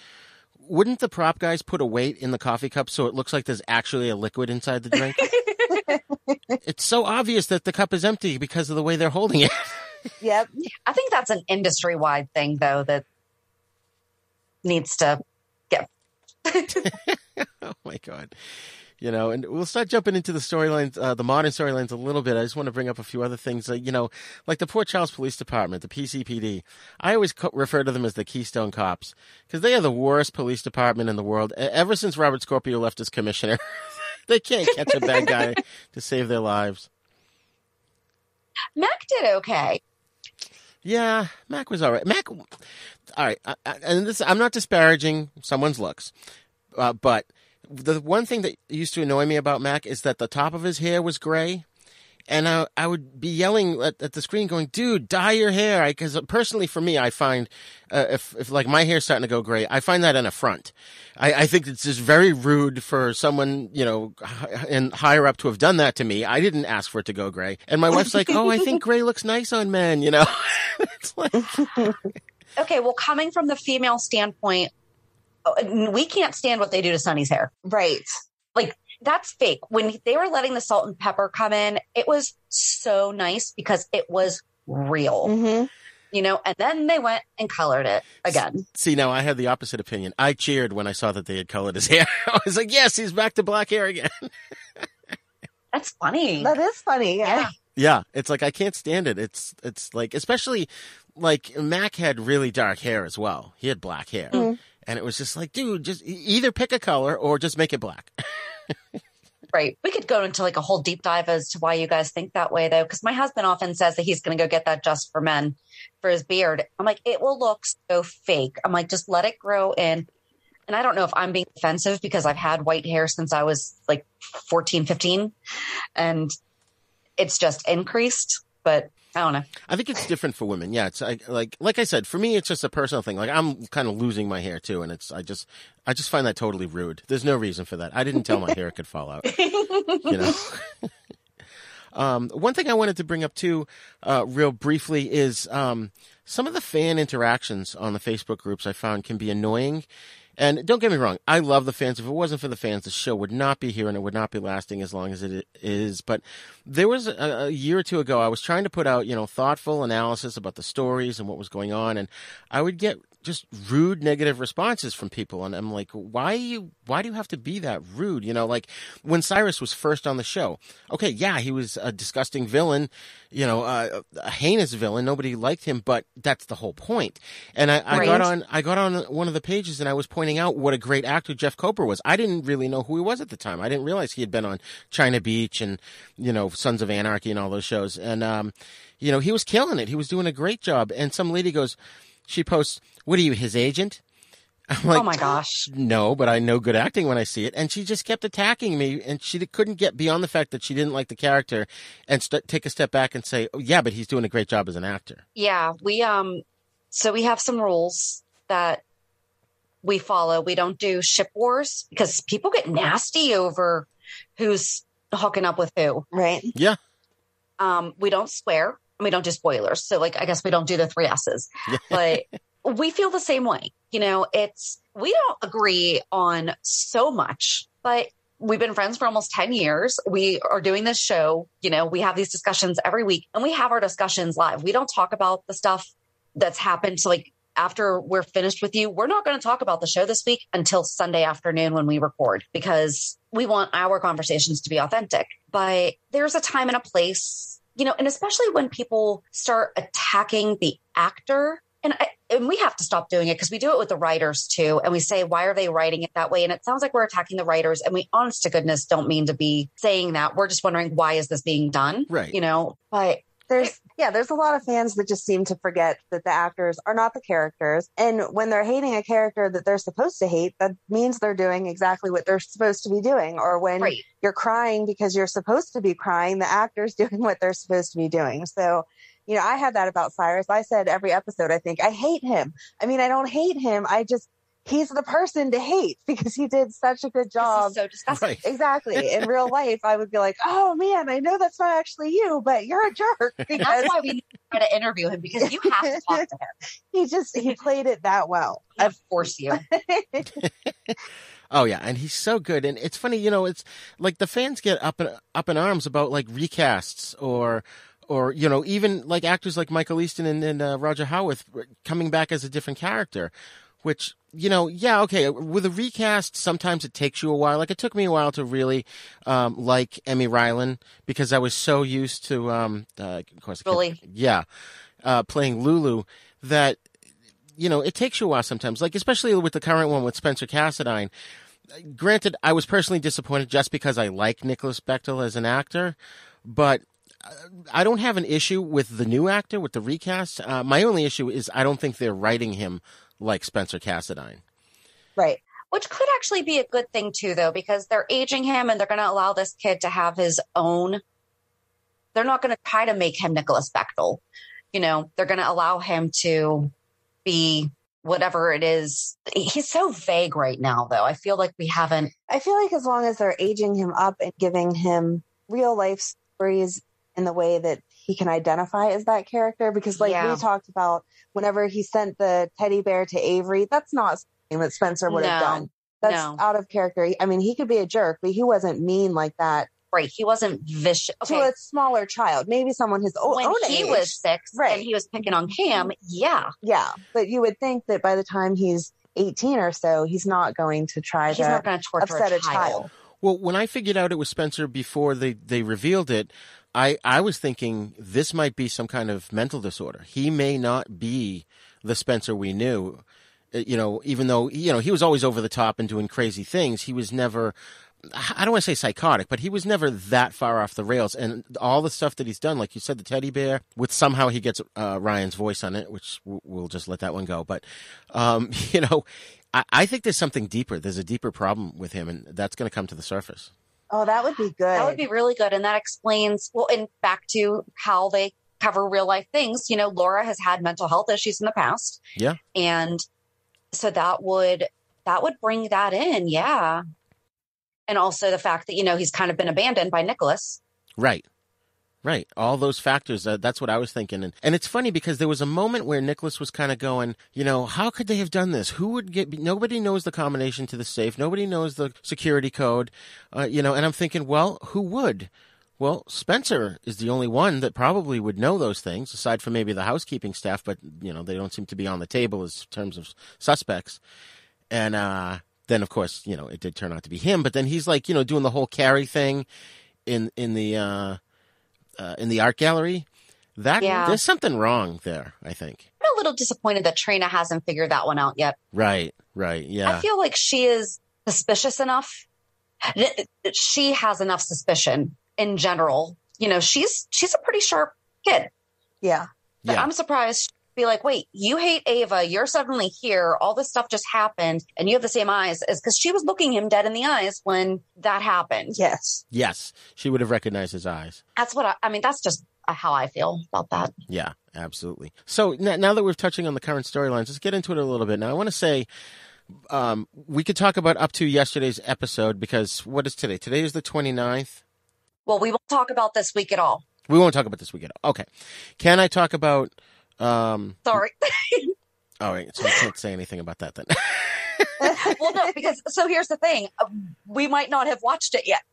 Wouldn't the prop guys put a weight in the coffee cup so it looks like there's actually a liquid inside the drink? It's so obvious that the cup is empty because of the way they're holding it. Yep. I think that's an industry-wide thing, though, that needs to get. Oh, my God. And we'll start jumping into the storylines, the modern storylines a little bit. I just want to bring up a few other things. Like the Port Charles Police Department, the PCPD. I always refer to them as the Keystone Cops because they are the worst police department in the world. Ever since Robert Scorpio left as commissioner, They can't catch a bad guy to save their lives. Mac did okay. Yeah, Mac was all right. Mac, all right, and this, I'm not disparaging someone's looks, but the one thing that used to annoy me about Mac is that the top of his hair was gray. And I would be yelling at the screen going, dude, dye your hair. Because personally for me, I find if like my hair's starting to go gray, I find that an affront. I think it's just very rude for someone, you know, and higher up to have done that to me. I didn't ask for it to go gray. And my wife's like, oh, I think gray looks nice on men, you know. It's like... Okay, well, coming from the female standpoint, we can't stand what they do to Sonny's hair. Right. Like, that's fake. When they were letting the salt and pepper come in, it was so nice because it was real, you know, and then they went and colored it again. See, now I had the opposite opinion. I cheered when I saw that they had colored his hair. I was like, yes, he's back to black hair again. That's funny. That is funny. Yeah. Yeah. It's like, I can't stand it. It's like, especially like Mac had really dark hair as well. He had black hair. And it was just like, dude, just either pick a color or just make it black. Right. We could go into like a whole deep dive as to why you guys think that way, though, because my husband often says that he's going to go get that Just for Men for his beard. I'm like, it will look so fake. I'm like, just let it grow in. And I don't know if I'm being offensive because I've had white hair since I was like 14, 15, and it's just increased. But I don't know. I think it's different for women. Yeah, it's like I said, for me, it's just a personal thing. Like I'm kind of losing my hair too, and I just find that totally rude. There's no reason for that. I didn't tell my hair it could fall out. You know. One thing I wanted to bring up too, real briefly, is some of the fan interactions on the Facebook groups I found can be annoying. And don't get me wrong, I love the fans. If it wasn't for the fans, the show would not be here and it would not be lasting as long as it is. But there was a year or two ago, I was trying to put out, you know, thoughtful analysis about the stories and what was going on. And I would get just rude, negative responses from people. And I'm like, why do you have to be that rude? You know, like when Cyrus was first on the show, okay, yeah, he was a disgusting villain, you know, a heinous villain. Nobody liked him, but that's the whole point. And I got on one of the pages and I was pointing out what a great actor Jeff Kober was. I didn't really know who he was at the time. I didn't realize he had been on China Beach and, you know, Sons of Anarchy and all those shows. And, you know, he was killing it. He was doing a great job. And some lady goes, she posts, what are you, his agent? I'm like, oh my gosh. No, but I know good acting when I see it. And she just kept attacking me, and she couldn't get beyond the fact that she didn't like the character and take a step back and say, oh, yeah, but he's doing a great job as an actor. Yeah, so we have some rules that we follow. We don't do ship wars because people get nasty over who's hooking up with who. Right. Yeah. We don't swear. We don't do spoilers. So like, I guess we don't do the 3 S's, but we feel the same way. You know, we don't agree on so much, but we've been friends for almost 10 years. We are doing this show. You know, we have these discussions every week and we have our discussions live. We don't talk about the stuff that's happened. So like after we're finished with you, we're not going to talk about the show this week until Sunday afternoon when we record, because we want our conversations to be authentic. But there's a time and a place, you know, and especially when people start attacking the actor, and we have to stop doing it because we do it with the writers too. And we say, why are they writing it that way? And it sounds like we're attacking the writers, and we honest to goodness don't mean to be saying that. We're just wondering, why is this being done? Right. You know, but there's a lot of fans that just seem to forget that the actors are not the characters. And when they're hating a character that they're supposed to hate, that means they're doing exactly what they're supposed to be doing. Or when you're crying because you're supposed to be crying, the actor's doing what they're supposed to be doing. So, you know, I had that about Cyrus. I said every episode, I think, I hate him. I mean, I don't hate him. He's the person to hate because he did such a good job. This is so disgusting. Right. Exactly. In real life, I would be like, oh man, I know that's not actually you, but you're a jerk. That's why we try to interview him, because you have to talk to him. He played it that well. I'd force you. Oh yeah, and he's so good. And it's funny, you know, it's like the fans get up in arms about like recasts or you know, even like actors like Michael Easton and Roger Howarth coming back as a different character, which, you know, yeah, okay, with a recast, sometimes it takes you a while. Like it took me a while to really like Emmy Rylan, because I was so used to, of course, playing Lulu, that, you know, it takes you a while sometimes. Like especially with the current one with Spencer Cassadine, Granted, I was personally disappointed just because I like Nicholas Bechtel as an actor, but I don't have an issue with the new actor, with the recast. My only issue is I don't think they're writing him like Spencer Cassadine. Right. Which could actually be a good thing, too, though, because they're aging him and they're going to allow this kid to have his own. They're not going to try to make him Nicholas Bechtel. You know, they're going to allow him to be whatever it is. He's so vague right now, though. I feel like we haven't. I feel like as long as they're aging him up and giving him real life stories in the way that he can identify as that character, because we talked about whenever he sent the teddy bear to Avery, that's not something that Spencer would have done. That's out of character. I mean, he could be a jerk, but he wasn't mean like that. Right. He wasn't vicious. Okay. To a smaller child, maybe someone his own age. When he was 6 and he was picking on Cam, yeah. But you would think that by the time he's 18 or so, he's not going to try to upset a child. Well, when I figured out it was Spencer before they revealed it, I was thinking this might be some kind of mental disorder. He may not be the Spencer we knew. You know, even though, you know, he was always over the top and doing crazy things, he was never, I don't want to say psychotic, but he was never that far off the rails. And all the stuff that he's done, like you said, the teddy bear, with somehow he gets Ryan's voice on it, which we'll just let that one go. But, you know, I think there's something deeper. There's a deeper problem with him, and that's going to come to the surface. Oh, that would be good. That would be really good. And that explains, well, and back to how they cover real life things. You know, Laura has had mental health issues in the past. Yeah. And so that would bring that in. Yeah. And also the fact that, you know, he's kind of been abandoned by Nicholas. Right. All those factors, that's what I was thinking. And it's funny because there was a moment where Nicholas was kind of going, you know, how could they have done this? Who would nobody knows the combination to the safe. Nobody knows the security code, you know, and I'm thinking, well, who would? Well, Spencer is the only one that probably would know those things, aside from maybe the housekeeping staff, but, you know, they don't seem to be on the table as terms of suspects. And then, of course, you know, it did turn out to be him. But then he's like, you know, doing the whole Carrie thing in the art gallery. There's something wrong there, I think. I'm a little disappointed that Trina hasn't figured that one out yet. Right, yeah. I feel like she is suspicious enough. She has enough suspicion in general. You know, she's a pretty sharp kid. Yeah. I'm surprised she'd be like, wait, you hate Ava. You're suddenly here. All this stuff just happened. And you have the same eyes as, because she was looking him dead in the eyes when that happened. Yes. She would have recognized his eyes. That's what I mean, that's just how I feel about that. Yeah, absolutely. So now that we're touching on the current storylines, let's get into it a little bit. Now, I want to say, we could talk about up to yesterday's episode, because what is today? Today is the 29th. Well, we won't talk about this week at all. We won't talk about this week at all. Okay. Can I talk about... Sorry. All right. So I can't say anything about that then. Well, no, because, so here's the thing. We might not have watched it yet.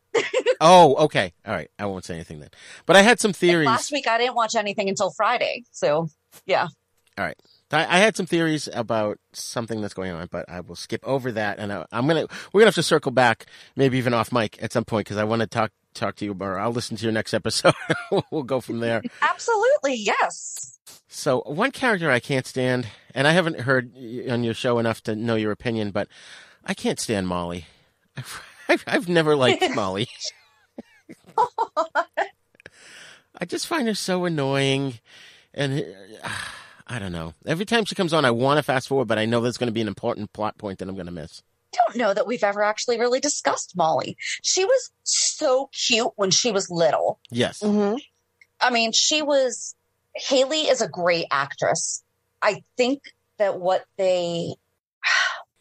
Oh, okay. All right. I won't say anything then. But I had some theories. Like last week, I didn't watch anything until Friday. So, yeah. All right. I had some theories about something that's going on, but I will skip over that. And we're going to have to circle back, maybe even off mic at some point, because I want to talk to you about, I'll listen to your next episode. We'll go from there. Absolutely. Yes. So one character I can't stand, and I haven't heard on your show enough to know your opinion, but I can't stand Molly. I've never liked Molly. I just find her so annoying, and I don't know. Every time she comes on, I want to fast forward, but I know there's going to be an important plot point that I'm going to miss. I don't know that we've ever actually really discussed Molly. She was so cute when she was little. Yes. Mm-hmm. I mean, Haley is a great actress. I think that I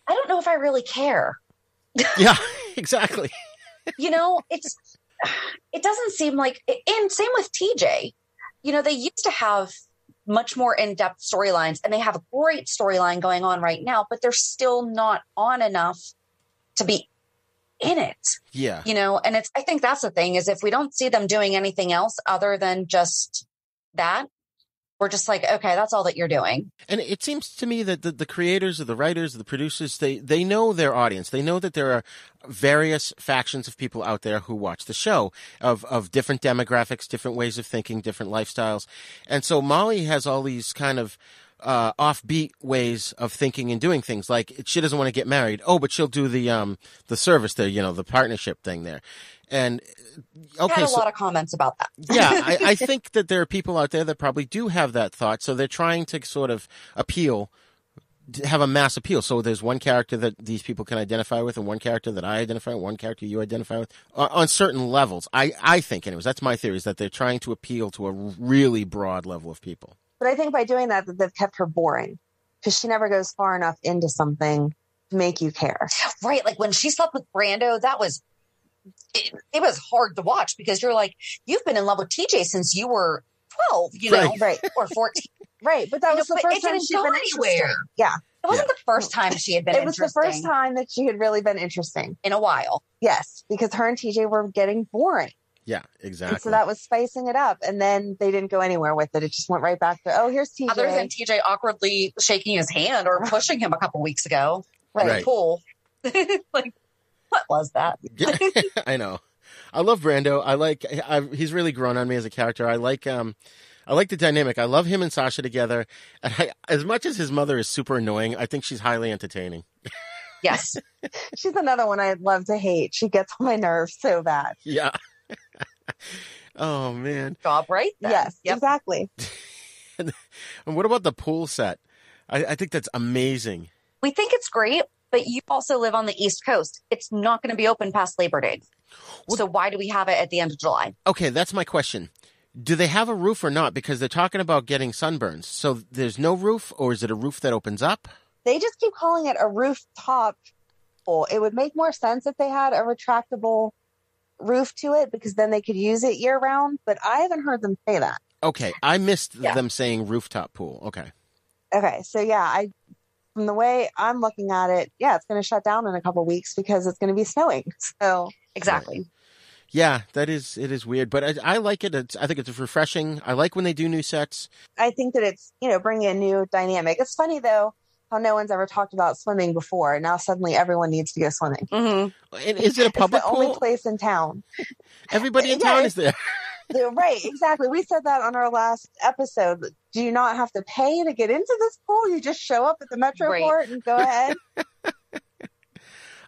don't know if I really care. Yeah, exactly. You know, it doesn't seem like, and same with TJ. You know, they used to have much more in-depth storylines, and they have a great storyline going on right now, but they're still not on enough to be in it. Yeah. You know, and I think that's the thing, is if we don't see them doing anything else other than just that, we're just like, okay, that's all that you're doing. And it seems to me that the creators or the writers or the producers, they know their audience. They know that there are various factions of people out there who watch the show, of different demographics, different ways of thinking, different lifestyles. And so Molly has all these kind of offbeat ways of thinking and doing things. Like she doesn't want to get married. Oh, but she'll do the service, the partnership thing there. And okay, I had a lot of comments about that. Yeah, I think that there are people out there that probably do have that thought. So they're trying to sort of have a mass appeal. So there's one character that these people can identify with and one character that I identify with, one character you identify with on certain levels. I think, anyways, that's my theory, is that they're trying to appeal to a really broad level of people. But I think by doing that, they've kept her boring because she never goes far enough into something to make you care. Right. Like when she slept with Brando, that was, it was hard to watch because you're like, you've been in love with TJ since you were 12, right. Or 14. Right. But that was the first time she'd been anywhere. Yeah. It wasn't the first time she had been interesting. It was the first time that she had really been interesting. In a while. Yes. Because her and TJ were getting boring. Yeah, exactly. And so that was spicing it up. And then they didn't go anywhere with it. It just went right back to, oh, here's TJ. Other than TJ awkwardly shaking his hand or pushing him a couple weeks ago. Right. In the pool. Like, what was that? Yeah, I know. I love Brando. He's really grown on me as a character. I like the dynamic. I love him and Sasha together. And as much as his mother is super annoying, I think she's highly entertaining. Yes. She's another one I'd love to hate. She gets on my nerves so bad. Yeah. Oh, man. Job right then. Yes, exactly. And what about the pool set? I think that's amazing. We think it's great, but you also live on the East Coast. It's not going to be open past Labor Day. Well, so why do we have it at the end of July? Okay, that's my question. Do they have a roof or not? Because they're talking about getting sunburns. So there's no roof, or is it a roof that opens up? They just keep calling it a rooftop pool. It would make more sense if they had a retractable roof to it, because then they could use it year round. But I haven't heard them say that. Okay, I missed them saying rooftop pool. Okay, so yeah, from the way I'm looking at it, it's going to shut down in a couple of weeks because it's going to be snowing. So exactly. Yeah, it is weird, but I like it. I think it's refreshing. I like when they do new sets. I think that it's, bringing a new dynamic. It's funny, though, how no one's ever talked about swimming before. Now suddenly everyone needs to go swimming. Mm-hmm. And is it a public pool? It's the only place in town. Everybody in town is there. Right, exactly. We said that on our last episode. Do you not have to pay to get into this pool? You just show up at the Metroport and go ahead.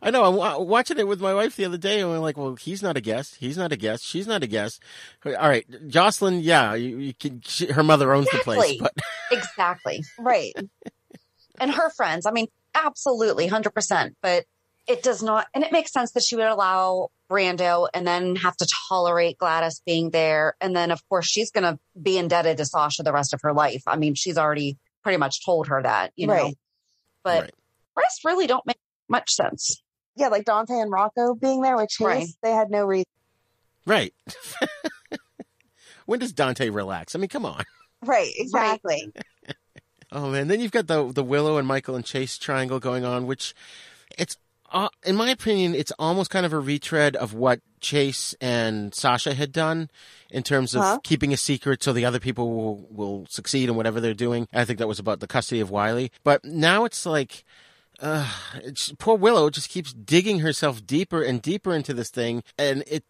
I know. I'm watching it with my wife the other day, and we're like, well, he's not a guest. He's not a guest. She's not a guest. All right. Jocelyn, yeah, her mother owns the place. But... Exactly. Right. And her friends, I mean, absolutely, 100%. But it does not, and it makes sense that she would allow Brando and then have to tolerate Gladys being there. And then, of course, she's going to be indebted to Sasha the rest of her life. I mean, she's already pretty much told her that, you know. Right. But rest really don't make much sense. Yeah, like Dante and Rocco being there with Chase, they had no reason. Right. When does Dante relax? I mean, come on. Right, exactly. Right. Oh, man. Then you've got the Willow and Michael and Chase triangle going on, which it's, in my opinion, it's almost kind of a retread of what Chase and Sasha had done in terms of keeping a secret so the other people will succeed in whatever they're doing. I think that was about the custody of Wiley. But now it's like... poor Willow just keeps digging herself deeper and deeper into this thing, and it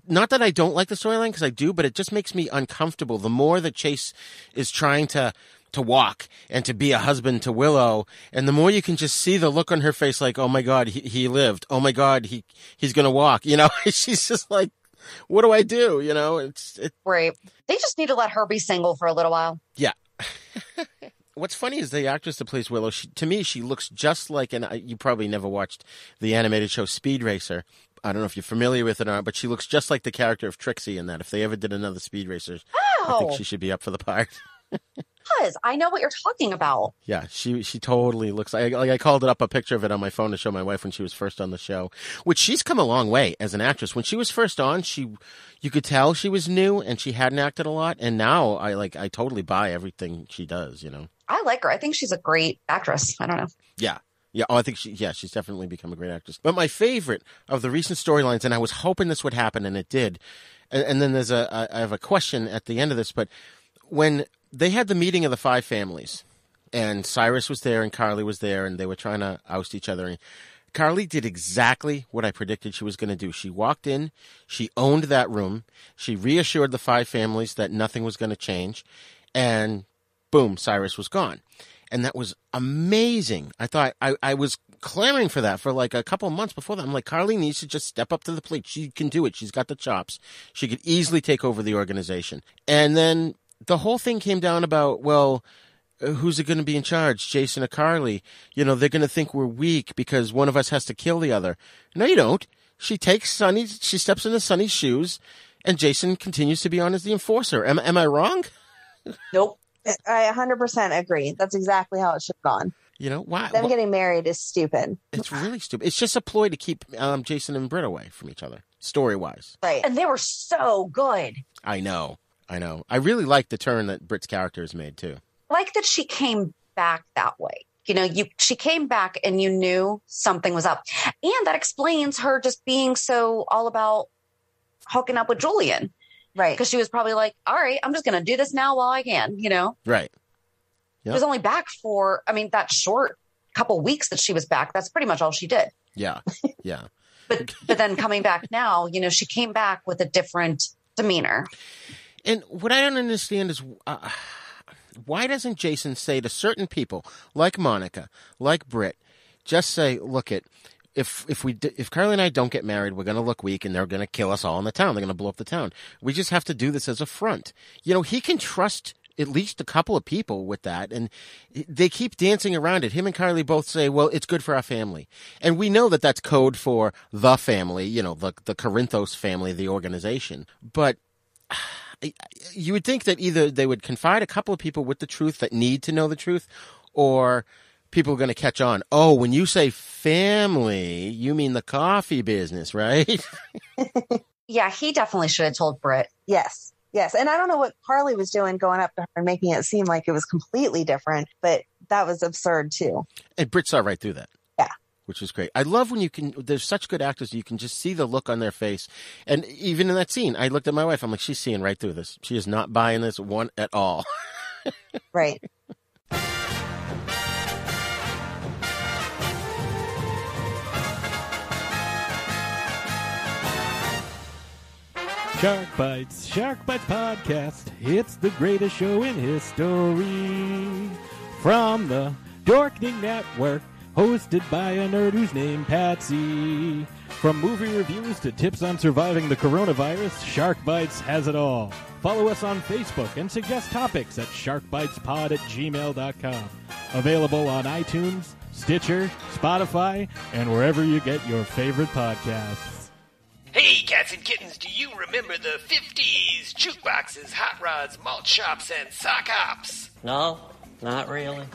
not that I don't like the storyline, because I do, but it just makes me uncomfortable. The more that Chase is trying to walk and to be a husband to Willow, and the more you can just see the look on her face, like, oh my God, he lived. Oh my God, he's gonna walk. She's just like, what do I do? It's right. They just need to let her be single for a little while. Yeah. What's funny is the actress that plays Willow, to me, she looks just like, and you probably never watched the animated show Speed Racer. I don't know if you're familiar with it or not, but she looks just like the character of Trixie in that. If they ever did another Speed Racer, I think she should be up for the part. Because I know what you're talking about. Yeah, she totally looks like I called it up a picture of it on my phone to show my wife when she was first on the show, which she's come a long way as an actress. When she was first on, you could tell she was new and she hadn't acted a lot, and now I totally buy everything she does, I like her. I think she's a great actress. I don't know. Yeah. Yeah. Oh, I think she's definitely become a great actress. But my favorite of the recent storylines, and I was hoping this would happen, and it did. And then I have a question at the end of this, but when they had the meeting of the 5 families, and Cyrus was there and Carly was there, and they were trying to oust each other. And Carly did exactly what I predicted she was going to do. She walked in, she owned that room, she reassured the 5 families that nothing was going to change, and boom, Cyrus was gone. And that was amazing. I thought I was clamoring for that for like a couple of months before that. I'm like, Carly needs to just step up to the plate. She can do it. She's got the chops. She could easily take over the organization. And then the whole thing came down about, well, who's it going to be in charge, Jason or Carly? You know, they're going to think we're weak because one of us has to kill the other. No, you don't. She takes Sonny's, she steps into Sonny's shoes, and Jason continues to be on as the enforcer. Am I wrong? Nope. I 100% agree. That's exactly how it should have gone. You know, why? Them getting married is stupid. It's really stupid. It's just a ploy to keep Jason and Britt away from each other, story-wise. Right. And they were so good. I know. I really like the turn that Britt's character has made, too. Like that she came back that way. You know, she came back and you knew something was up. And that explains her just being so all about hooking up with Julian. Right. Because she was probably like, all right, I'm just going to do this now while I can, you know? Right. Yep. She was only back for, that short couple weeks that she was back. That's pretty much all she did. Yeah. Yeah. But then coming back now, you know, she came back with a different demeanor. And what I don't understand is why doesn't Jason say to certain people like Monica, like Britt, just say, look if Carly and I don't get married, we're going to look weak and they're going to kill us all in the town. They're going to blow up the town. We just have to do this as a front. You know, he can trust at least a couple of people with that. And they keep dancing around it. Him and Carly both say, well, it's good for our family. And we know that that's code for the family, you know, the Corinthos family, the organization. But you would think that either they would confide a couple of people with the truth that need to know the truth, or people are going to catch on. Oh, when you say family, you mean the coffee business, right? Yeah, he definitely should have told Britt. Yes. And I don't know what Carly was doing going up to her and making it seem like it was completely different, but that was absurd too. And Britt saw right through that. Yeah. Which is great. I love when there's such good actors, you can just see the look on their face. And even in that scene, I looked at my wife, I'm like, she's seeing right through this. She is not buying this one at all. Right. Shark Bites Podcast. It's the greatest show in history. From the Dorkening Network, hosted by a nerd who's named Patsy. From movie reviews to tips on surviving the coronavirus, Shark Bites has it all. Follow us on Facebook and suggest topics at sharkbitespod@gmail.com. Available on iTunes, Stitcher, Spotify, and wherever you get your favorite podcasts. Hey, cats and kittens, do you remember the 50s? Jukeboxes, hot rods, malt shops, and sock hops. No, not really.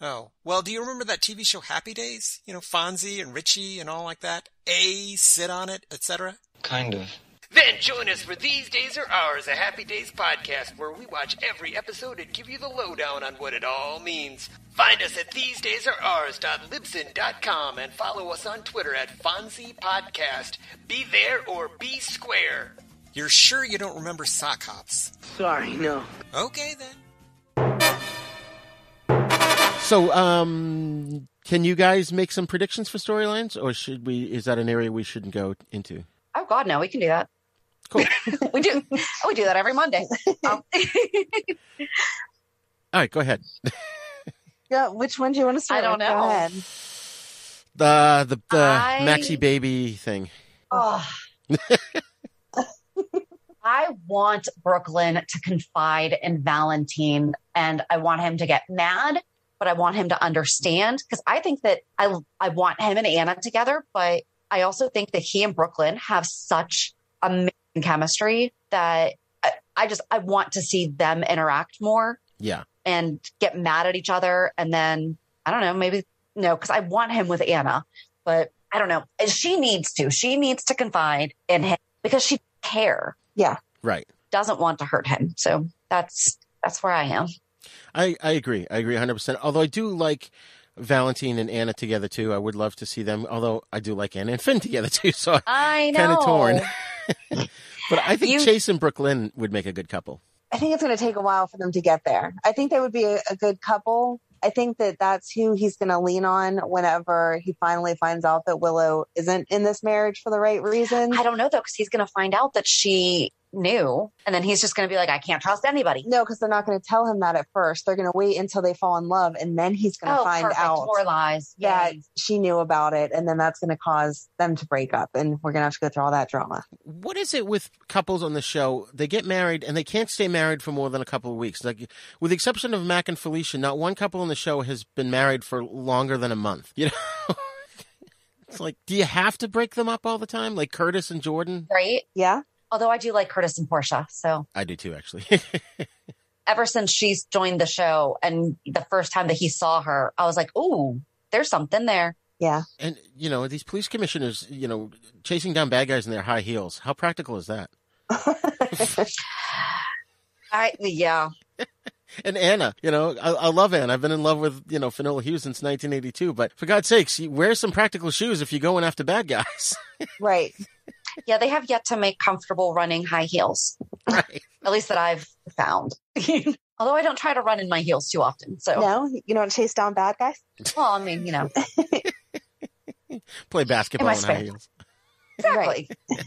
Oh, well, do you remember that TV show Happy Days? You know, Fonzie and Richie and all like that? Sit on it, etc.? Kind of. Then join us for These Days Are Ours, a Happy Days podcast where we watch every episode and give you the lowdown on what it all means. Find us at thesedaysareours.libsyn.com and follow us on Twitter at Fonzie Podcast. Be there or be square. You're sure you don't remember sock hops? Sorry, no. Okay, then. So, can you guys make some predictions for storylines, or is that an area we shouldn't go into? Oh, God, no, we can do that. Cool. We do that every Monday. All right, go ahead. Yeah, which one do you want to start? I don't know. Go ahead. The Maxie baby thing. Oh. I want Brooklyn to confide in Valentine, and I want him to get mad, but I want him to understand, because I think that I want him and Anna together, but I also think that he and Brooklyn have such amazing chemistry that I want to see them interact more. Yeah. And get mad at each other. And then, I don't know, maybe, no, because I want him with Anna, but I don't know. She needs to confide in him because she care. Yeah. Right. Doesn't want to hurt him. So that's where I am. I agree. I agree 100%. Although I do like Valentine and Anna together too. I would love to see them. Although I do like Anna and Finn together too. So I'm kind of torn. But I think Chase and Brooklyn would make a good couple. I think it's going to take a while for them to get there. I think they would be a good couple. I think that that's who he's going to lean on whenever he finally finds out that Willow isn't in this marriage for the right reason. I don't know, though, because he's going to find out that she knew. And then he's just going to be like, I can't trust anybody. No, because they're not going to tell him that at first. They're going to wait until they fall in love, and then he's going to find out more lies. that she knew about it, and then that's going to cause them to break up, and we're going to have to go through all that drama. What is it with couples on the show? They get married, and they can't stay married for more than a couple of weeks. Like, with the exception of Mac and Felicia, not one couple on the show has been married for longer than a month. You know? It's like, do you have to break them up all the time? Like Curtis and Jordan? Right? Yeah. Although I do like Curtis and Portia, so. I do too, actually. Ever since she's joined the show and the first time that he saw her, I was like, ooh, there's something there. Yeah. And, you know, these police commissioners, you know, chasing down bad guys in their high heels. How practical is that? Yeah. And Anna, you know, I love Anna. I've been in love with, you know, Finola Hughes since 1982. But for God's sakes, wear some practical shoes if you're going after bad guys. Right. Yeah, they have yet to make comfortable running high heels. Right. At least that I've found. Although I don't try to run in my heels too often. So no, you don't chase down bad guys? Well, I mean, you know. Play basketball in high heels. Exactly. Right.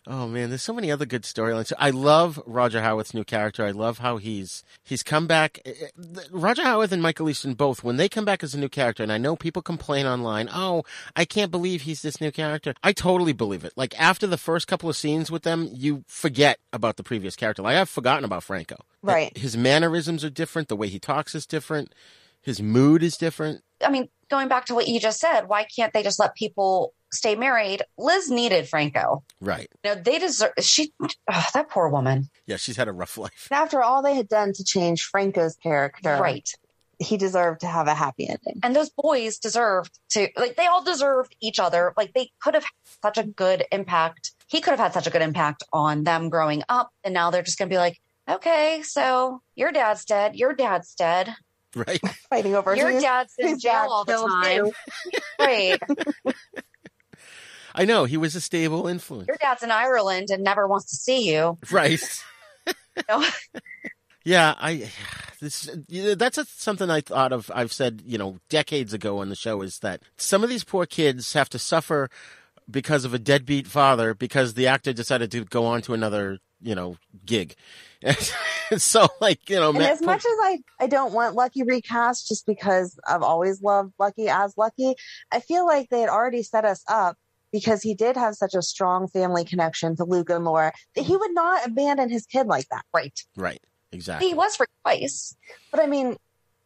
Oh man, there's so many other good storylines. I love Roger Howarth's new character. I love how he's come back. Roger Howarth and Michael Easton both, when they come back as a new character, and I know people complain online, oh, I can't believe he's this new character. I totally believe it. Like after the first couple of scenes with them, you forget about the previous character. Like I've forgotten about Franco. Right. His mannerisms are different. The way he talks is different. His mood is different. I mean, going back to what you just said, why can't they just let people stay married? Liz needed Franco. Right. You know, they deserve, that poor woman. Yeah, she's had a rough life. After all they had done to change Franco's character. Right. He deserved to have a happy ending. And those boys deserved to, like, they all deserved each other. Like, they could have had such a good impact. He could have had such a good impact on them growing up. And now they're just going to be like, okay, so your dad's dead. Your dad's dead. Right. Fighting over your dad's in jail all the time. Right. I know. He was a stable influence. Your dad's in Ireland and never wants to see you. Right. You know? Yeah, that's something I thought of. I've said, you know, decades ago on the show, is that some of these poor kids have to suffer because of a deadbeat father because the actor decided to go on to another, you know, gig. So, like, you know, and as much as I don't want Lucky recast just because I've always loved Lucky as Lucky, I feel like they had already set us up because he did have such a strong family connection to Luke and Laura that he would not abandon his kid like that. Right. Right. Exactly. He was for twice. But I mean,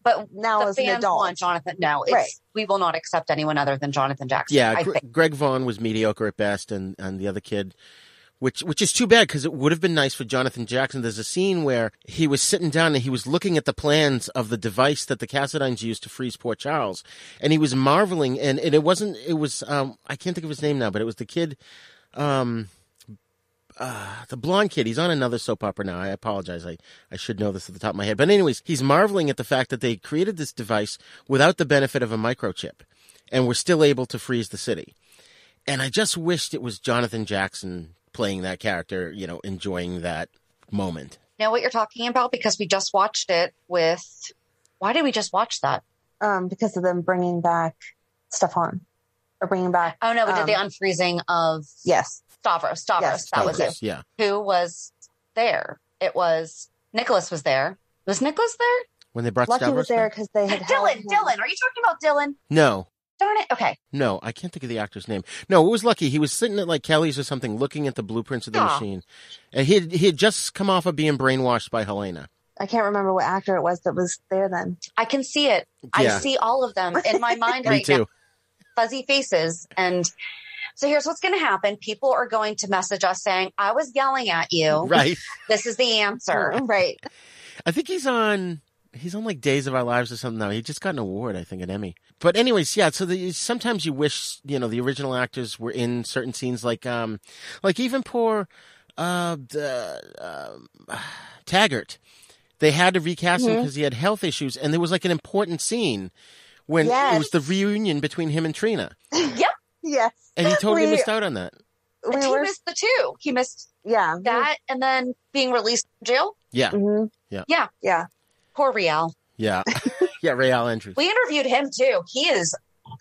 but now as an adult. Want Jonathan. No, right. We will not accept anyone other than Jonathan Jackson. Yeah, Greg Vaughn was mediocre at best, and the other kid, which is too bad because it would have been nice for Jonathan Jackson. There's a scene where he was sitting down and he was looking at the plans of the device that the Cassadines used to freeze Port Charles, and he was marveling. And it was I can't think of his name now, but it was the kid, the blonde kid. He's on another soap opera now. I apologize. I should know this at the top of my head. But anyways, he's marveling at the fact that they created this device without the benefit of a microchip and were still able to freeze the city. And I just wished it was Jonathan Jackson playing that character, you know, enjoying that moment. Know what you're talking about? Because we just watched it with... Why did we just watch that? Because of them bringing back Stefan. Or bringing back... Oh, no, we did the unfreezing of... Yes. Stavros. Yes, that was it. Yeah. Who was there? It was... Nicholas was there. Was Nicholas there? When they brought Lucky Stavros was there back? because they had... Dylan! Are you talking about Dylan? No. Darn it. Okay. No, I can't think of the actor's name. No, it was Lucky. He was sitting at like Kelly's or something looking at the blueprints of the machine. And he had just come off of being brainwashed by Helena. I can't remember what actor it was that was there then. I can see it. Yeah. I see all of them in my mind right now. Fuzzy faces. And so here's what's going to happen. People are going to message us saying, I was yelling at you. Right. This is the answer. Right. I think he's on like Days of Our Lives or something now. He just got an award, I think, an Emmy. But anyways, yeah, so sometimes you wish, you know, the original actors were in certain scenes, like even poor Taggart. They had to recast him because he had health issues, and there was like an important scene when it was the reunion between him and Trina. Yep. Yes. And he totally missed out on that. He missed the two. He missed that and then being released from jail. Yeah. Mm-hmm. Yeah. Poor Rial. Yeah. Yeah, Ray Al Andrews. We interviewed him too. He is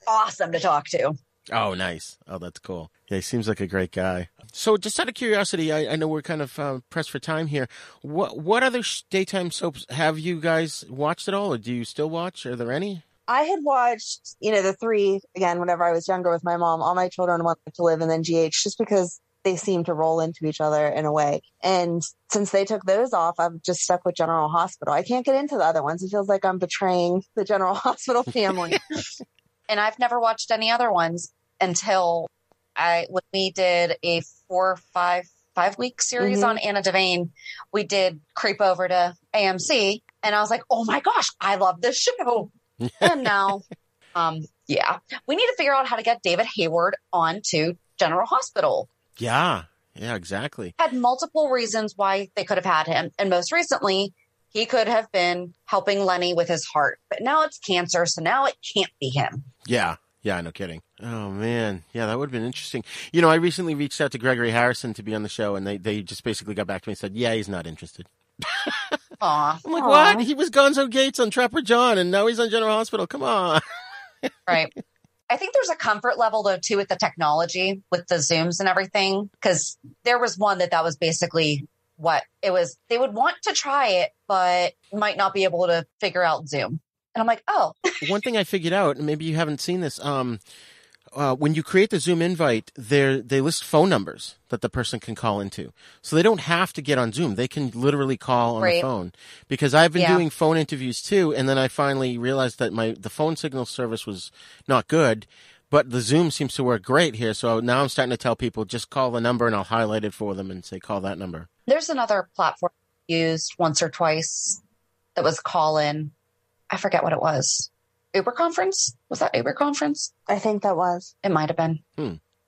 awesome to talk to. Oh, nice. Oh, that's cool. Yeah, he seems like a great guy. So just out of curiosity, I know we're kind of pressed for time here. What other daytime soaps have you guys watched at all, or do you still watch? Are there any? I had watched, the three, again, whenever I was younger with my mom, All My Children Want to Live, and then GH, just because they seem to roll into each other in a way. And since they took those off, I've just stuck with General Hospital. I can't get into the other ones. It feels like I'm betraying the General Hospital family. And I've never watched any other ones until when we did a 5-week series on Anna Devane, we did creep over to AMC, and I was like, oh my gosh, I love this show. And now, we need to figure out how to get David Hayward onto General Hospital. Yeah, exactly. Had multiple reasons why they could have had him. And most recently, he could have been helping Lenny with his heart. But now it's cancer, so now it can't be him. Yeah, no kidding. Oh, man. Yeah, that would have been interesting. I recently reached out to Gregory Harrison to be on the show, and they just basically got back to me and said, yeah, he's not interested. Aw. I'm like, what? He was Gonzo Gates on Trapper John, and now he's on General Hospital. Come on. Right. I think there's a comfort level, though, too, with the technology, with the Zooms and everything, because there was one that was basically what it was. They would want to try it, but might not be able to figure out Zoom. And I'm like, oh. One thing I figured out, and maybe you haven't seen this, when you create the Zoom invite, they list phone numbers that the person can call into. So they don't have to get on Zoom. They can literally call on the phone. Because I've been doing phone interviews too, and then I finally realized that the phone signal service was not good, but the Zoom seems to work great here. So now I'm starting to tell people, just call the number and I'll highlight it for them and say, call that number. There's another platform used once or twice that was call-in. I forget what it was. Uber Conference? Was that Uber Conference? I think that was. It might have been.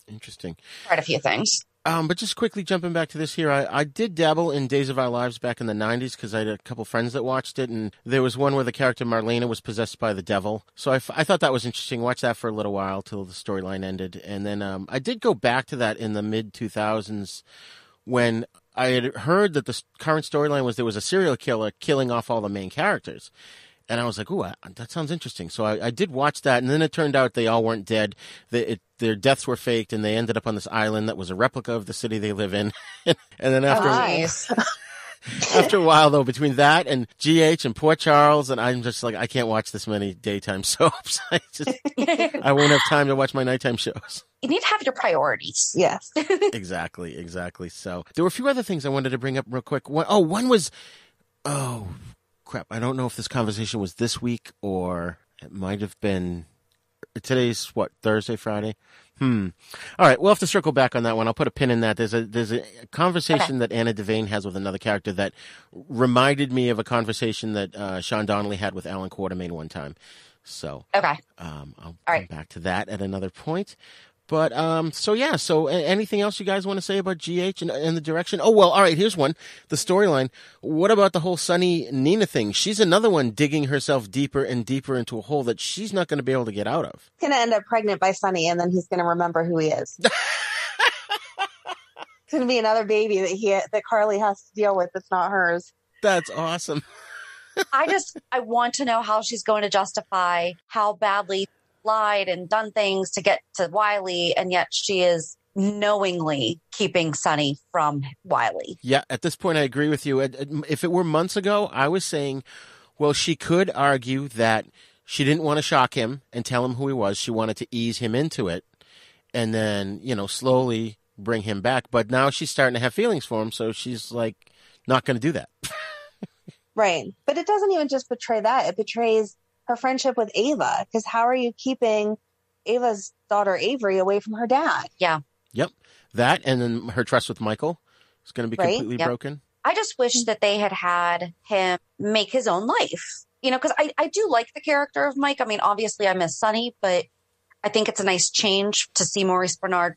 Interesting. Tried a few things. But just quickly jumping back to this here, I did dabble in Days of Our Lives back in the 90s because I had a couple friends that watched it, and there was one where the character Marlena was possessed by the devil. So I thought that was interesting. Watched that for a little while till the storyline ended. And then I did go back to that in the mid-2000s when I had heard that the current storyline was there was a serial killer killing off all the main characters. And I was like, ooh, that sounds interesting. So I did watch that, and then it turned out they all weren't dead. Their deaths were faked, and they ended up on this island that was a replica of the city they live in. And then after a while, though, between that and GH and Port Charles, and I'm just like, I can't watch this many daytime soaps. I won't have time to watch my nighttime shows. You need to have your priorities. Yes. Exactly. So there were a few other things I wanted to bring up real quick. One was, crap, I don't know if this conversation was this week or it might have been today's Thursday, Friday. All right, we'll have to circle back on that one. I'll put a pin in that. There's a conversation that Anna Devane has with another character that reminded me of a conversation that Sean Donnelly had with Alan Quartermain one time. So I'll come back to that at another point. But, so anything else you guys want to say about GH and the direction? Oh, well, all right, here's one. The storyline. What about the whole Sunny Nina thing? She's another one digging herself deeper and deeper into a hole that she's not going to be able to get out of. He's going to end up pregnant by Sunny, and then he's going to remember who he is. It's going to be another baby that Carly has to deal with that's not hers. That's awesome. I want to know how she's going to justify how badly lied and done things to get to Wiley, and yet she is knowingly keeping Sunny from Wiley. Yeah, at this point I agree with you. If it were months ago, I was saying, well, she could argue that she didn't want to shock him and tell him who he was. She wanted to ease him into it and then, slowly bring him back. But now she's starting to have feelings for him, so she's like not going to do that. Right. But it doesn't even just betray that. It betrays her friendship with Ava, because how are you keeping Ava's daughter Avery away from her dad? Yeah. Yep. That, and then her trust with Michael is going to be completely broken. I just wish that they had him make his own life, because I do like the character of Mike. I mean, obviously I miss Sunny, but I think it's a nice change to see Maurice Bernard,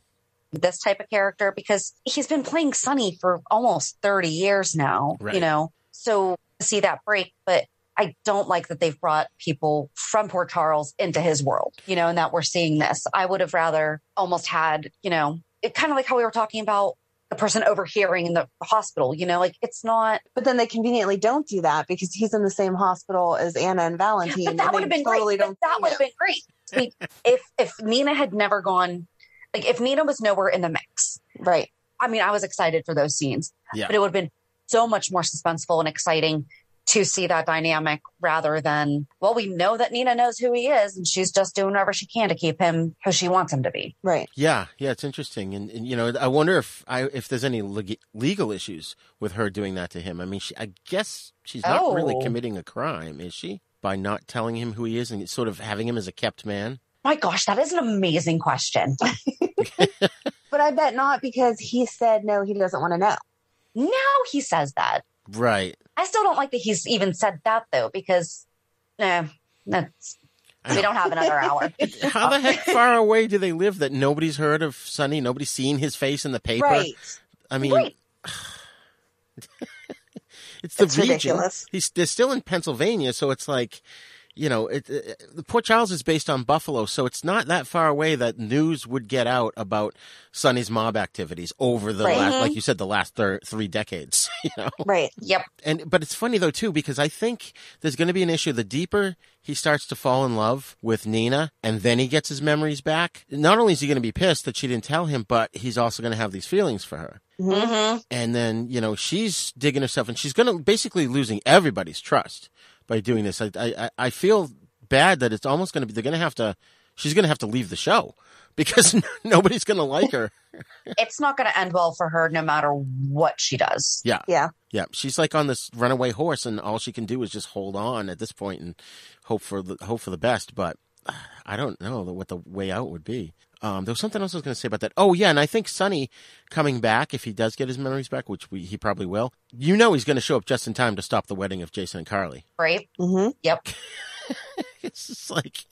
this type of character, because he's been playing Sunny for almost 30 years now, right. So to see that break, but I don't like that they've brought people from Port Charles into his world, and that we're seeing this. I would have rather almost had, it kind of like how we were talking about the person overhearing in the hospital, it's not. But then they conveniently don't do that because he's in the same hospital as Anna and Valentine. But that would have been great. That would have been great sweet. If Nina had never gone, like if Nina was nowhere in the mix, right? I mean, I was excited for those scenes, Yeah. but it would have been so much more suspenseful and exciting to see that dynamic rather than, well, we know that Nina knows who he is and she's just doing whatever she can to keep him who she wants him to be. Right. Yeah, it's interesting. And you know, I wonder if there's any legal issues with her doing that to him. I mean, I guess she's not really committing a crime, is she? By not telling him who he is and sort of having him as a kept man? My gosh, that is an amazing question. But I bet not, because he said no, he doesn't want to know. Now he says that. Right. I still don't like that he's even said that, though, because we don't have another hour. How the heck far away do they live that nobody's heard of Sonny? Nobody's seen his face in the paper? Right. I mean, it's region. Ridiculous. They're still in Pennsylvania, so it's like, you know, the Port Charles is based on Buffalo, so it's not that far away that news would get out about Sonny's mob activities over the last, like you said, the last 3 decades. You know? Right. Yep. But it's funny though too, because I think there's going to be an issue. The deeper he starts to fall in love with Nina, and then he gets his memories back. Not only is he going to be pissed that she didn't tell him, but he's also going to have these feelings for her. Mm-hmm. And then, you know, she's digging herself, and she's going to basically losing everybody's trust by doing this. I feel bad that it's almost going to be, she's going to have to leave the show because nobody's going to like her. It's not going to end well for her no matter what she does. Yeah. Yeah. Yeah. She's like on this runaway horse, and all she can do is just hold on at this point and hope for the best. But I don't know what the way out would be. There was something else I was going to say about that. Oh, yeah, and I think Sonny coming back, if he does get his memories back, which he probably will, you know he's going to show up just in time to stop the wedding of Jason and Carly. Right? Mm-hmm. Yep. It's just like,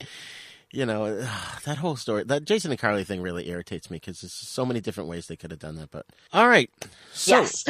you know, that whole story, that Jason and Carly thing really irritates me because there's so many different ways they could have done that. But all right. So, yes.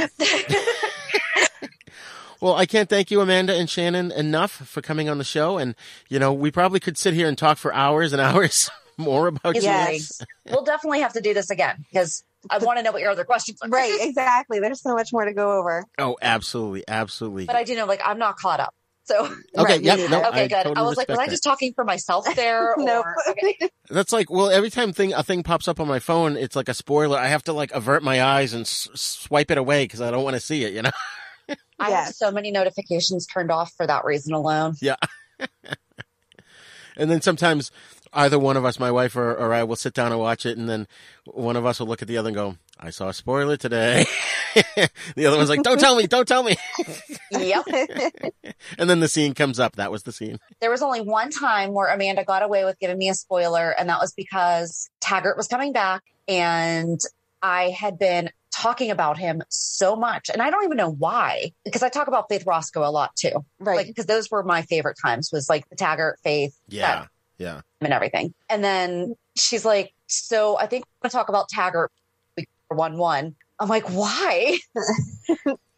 Well, I can't thank you, Amanda and Shannon, enough for coming on the show. And, you know, we probably could sit here and talk for hours and hours more about you. Yes. We'll definitely have to do this again because I want to know what your other questions are. Right, exactly. There's so much more to go over. Oh, absolutely. Absolutely. But I do know, like, I'm not caught up. So, okay, right, yep, no, okay, I good. totally I was like, was I just talking for myself there? No. Okay. That's like, well, every time a thing pops up on my phone, it's like a spoiler. I have to like avert my eyes and swipe it away because I don't want to see it, you know? I have so many notifications turned off for that reason alone. Yeah. And then sometimes either one of us, my wife or I, will sit down and watch it, and then one of us will look at the other and go, I saw a spoiler today. The other one's like, don't tell me. Yep. And then the scene comes up. That was the scene. There was only one time where Amanda got away with giving me a spoiler, and that was because Taggart was coming back, and I had been talking about him so much, and I don't even know why, because I talk about Faith Roscoe a lot too. Right. Like, because those were my favorite times, was like the Taggart, Faith. Yeah. And everything. And then she's like, so I think we're going to talk about Taggart 1-1. I'm like, why?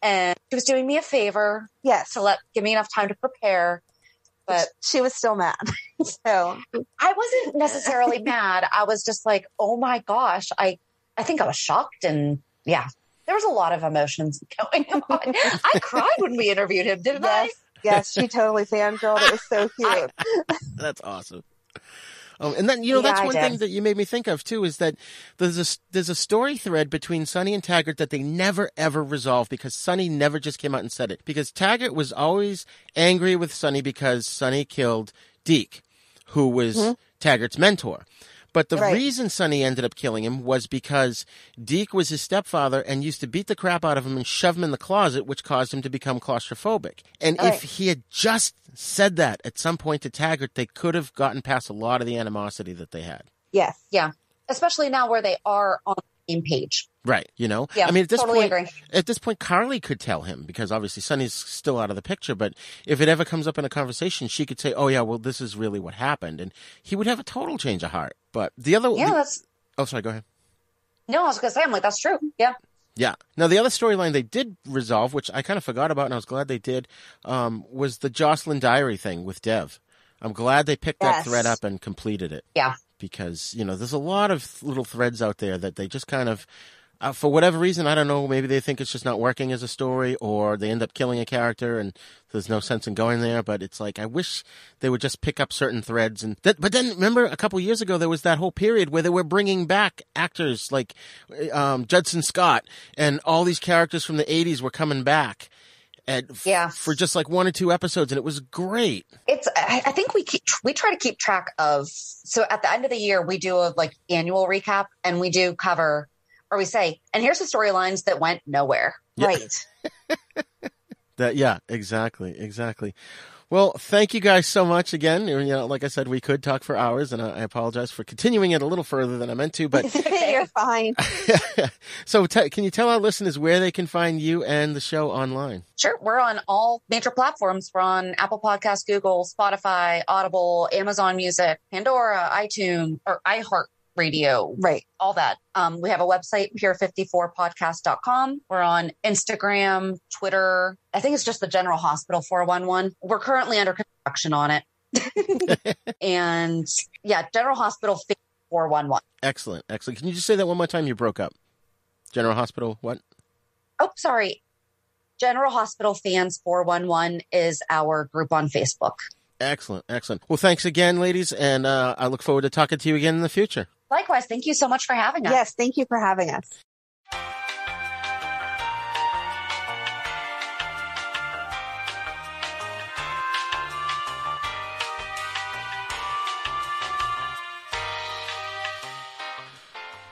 And she was doing me a favor. Yes. To give me enough time to prepare. But she was still mad. So I wasn't necessarily mad. I was just like, oh my gosh. I think I was shocked, and yeah, there was a lot of emotions going on. I cried when we interviewed him, didn't I? Yes, she totally fangirled. It was so cute. That's awesome. And then, you know, that's one thing that you made me think of too, is that there's a story thread between Sonny and Taggart that they never ever resolved, because Sonny never just came out and said it, because Taggart was always angry with Sonny because Sonny killed Deke, who was Taggart's mentor. But the reason Sonny ended up killing him was because Deke was his stepfather and used to beat the crap out of him and shove him in the closet, which caused him to become claustrophobic. And if he had just said that at some point to Taggart, they could have gotten past a lot of the animosity that they had. Yes. Yeah. Especially now where they are on the same page. Right. You know? Yeah, I mean, agree. At this point, Carly could tell him, because obviously Sonny's still out of the picture. But if it ever comes up in a conversation, she could say, oh, yeah, well, this is really what happened. And he would have a total change of heart. But the other... Oh, sorry, go ahead. No, I was going to say, I'm like, that's true. Yeah. Yeah. Now, the other storyline they did resolve, which I kind of forgot about, and I was glad they did, was the Jocelyn Diary thing with Dev. I'm glad they picked that thread up and completed it. Yeah. Because, you know, there's a lot of little threads out there that they just kind of for whatever reason, I don't know, maybe they think it's just not working as a story, or they end up killing a character and there's no sense in going there. But it's like, I wish they would just pick up certain threads. But then remember a couple years ago, there was that whole period where they were bringing back actors like Judson Scott, and all these characters from the 80s were coming back. For just like 1 or 2 episodes, and it was great. I think we try to keep track of, so at the end of the year, we do a like annual recap, and we do cover, or we say, and here's the storylines that went nowhere. Yeah. Right. Exactly. Well, thank you guys so much again. You know, like I said, we could talk for hours, and I apologize for continuing it a little further than I meant to, but you're fine. So can you tell our listeners where they can find you and the show online? Sure. We're on all major platforms. We're on Apple Podcasts, Google, Spotify, Audible, Amazon Music, Pandora, iTunes, or iHeartRadio. Right. All that. We have a website, pure54podcast.com. We're on Instagram, Twitter. I think it's just the General Hospital 411. We're currently under construction on it. And yeah, General Hospital 411. Excellent. Can you just say that one more time? You broke up. General Hospital what? Oh, sorry. General Hospital Fans 411 is our group on Facebook. Excellent. Well, thanks again, ladies, and I look forward to talking to you again in the future. Likewise. Thank you so much for having us. Yes, thank you for having us.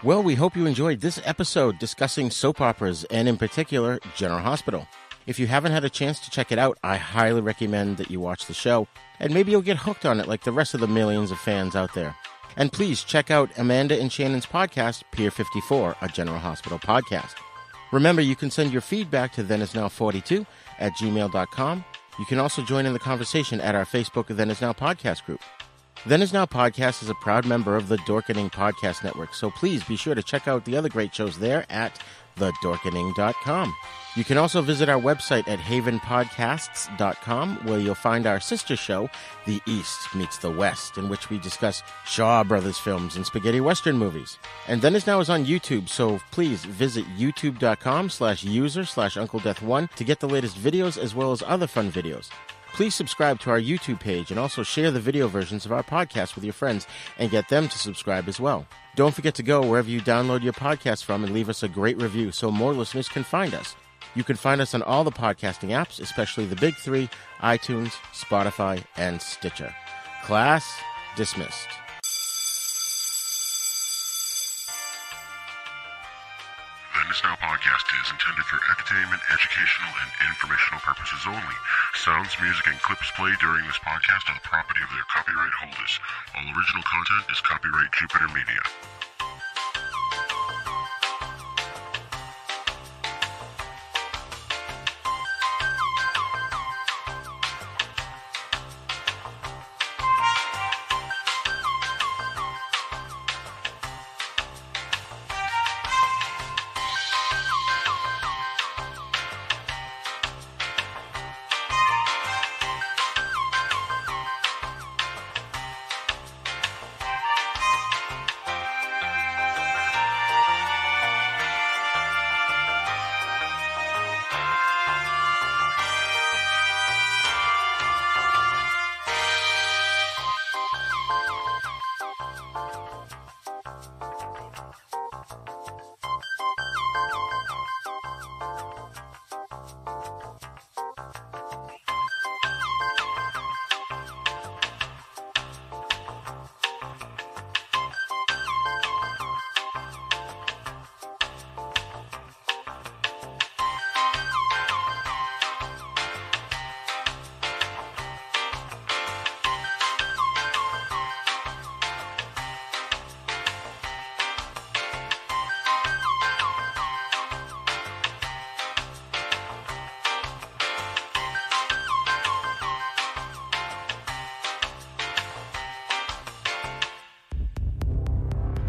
Well, we hope you enjoyed this episode discussing soap operas, and in particular, General Hospital. If you haven't had a chance to check it out, I highly recommend that you watch the show, and maybe you'll get hooked on it like the rest of the millions of fans out there. And please check out Amanda and Shannon's podcast, Pier 54, a General Hospital podcast. Remember, you can send your feedback to thenisnow42@gmail.com. You can also join in the conversation at our Facebook Then Is Now podcast group. Then Is Now podcast is a proud member of the Dorkening Podcast Network, so please be sure to check out the other great shows there at thedorkening.com. You can also visit our website at havenpodcasts.com, where you'll find our sister show, The East Meets the West, in which we discuss Shaw Brothers films and spaghetti western movies. And Then Is Now is on YouTube, so please visit youtube.com/user/UncleDeath1 to get the latest videos as well as other fun videos. Please subscribe to our YouTube page and also share the video versions of our podcast with your friends and get them to subscribe as well. Don't forget to go wherever you download your podcast from and leave us a great review so more listeners can find us. You can find us on all the podcasting apps, especially the big three, iTunes, Spotify, and Stitcher. Class dismissed. The Then Is Now podcast is intended for entertainment, educational, and informational purposes only. Sounds, music, and clips played during this podcast are the property of their copyright holders. All original content is copyright Jupiter Media.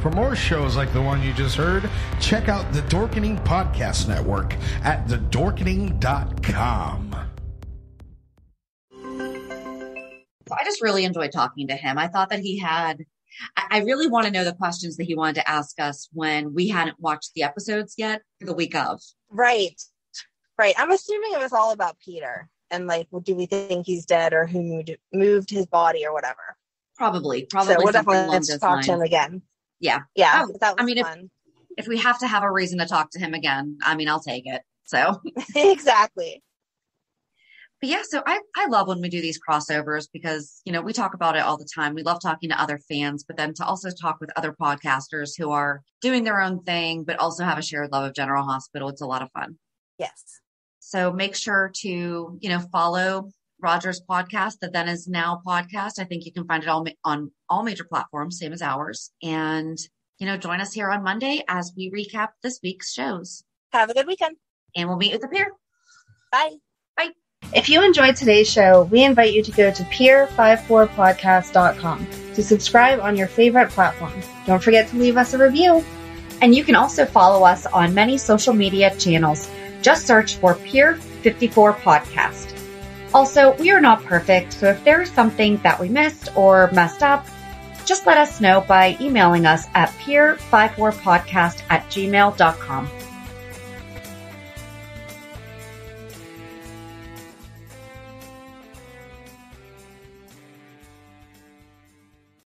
For more shows like the one you just heard, check out the Dorkening Podcast Network at thedorkening.com. I just really enjoyed talking to him. I thought that he had I really want to know the questions that he wanted to ask us when we hadn't watched the episodes yet the week of. Right. I'm assuming it was all about Peter and like, do we think he's dead or who moved his body or whatever? Probably. So we'll definitely have to talk to him again. Yeah. Yeah. That was fun. If we have to have a reason to talk to him again, I mean, I'll take it. So exactly. But yeah, so I love when we do these crossovers because, you know, we talk about it all the time. We love talking to other fans, but then to also talk with other podcasters who are doing their own thing, but also have a shared love of General Hospital. It's a lot of fun. Yes. So make sure to, you know, follow Roger's podcast, the Then Is Now podcast. I think you can find it on all major platforms, same as ours. And, you know, join us here on Monday as we recap this week's shows. Have a good weekend. And we'll meet with the Pier. Bye. Bye. If you enjoyed today's show, we invite you to go to pier54podcast.com to subscribe on your favorite platform. Don't forget to leave us a review. And you can also follow us on many social media channels. Just search for Pier 54 Podcast. Also, we are not perfect, so if there is something that we missed or messed up, just let us know by emailing us at pier54podcast@gmail.com.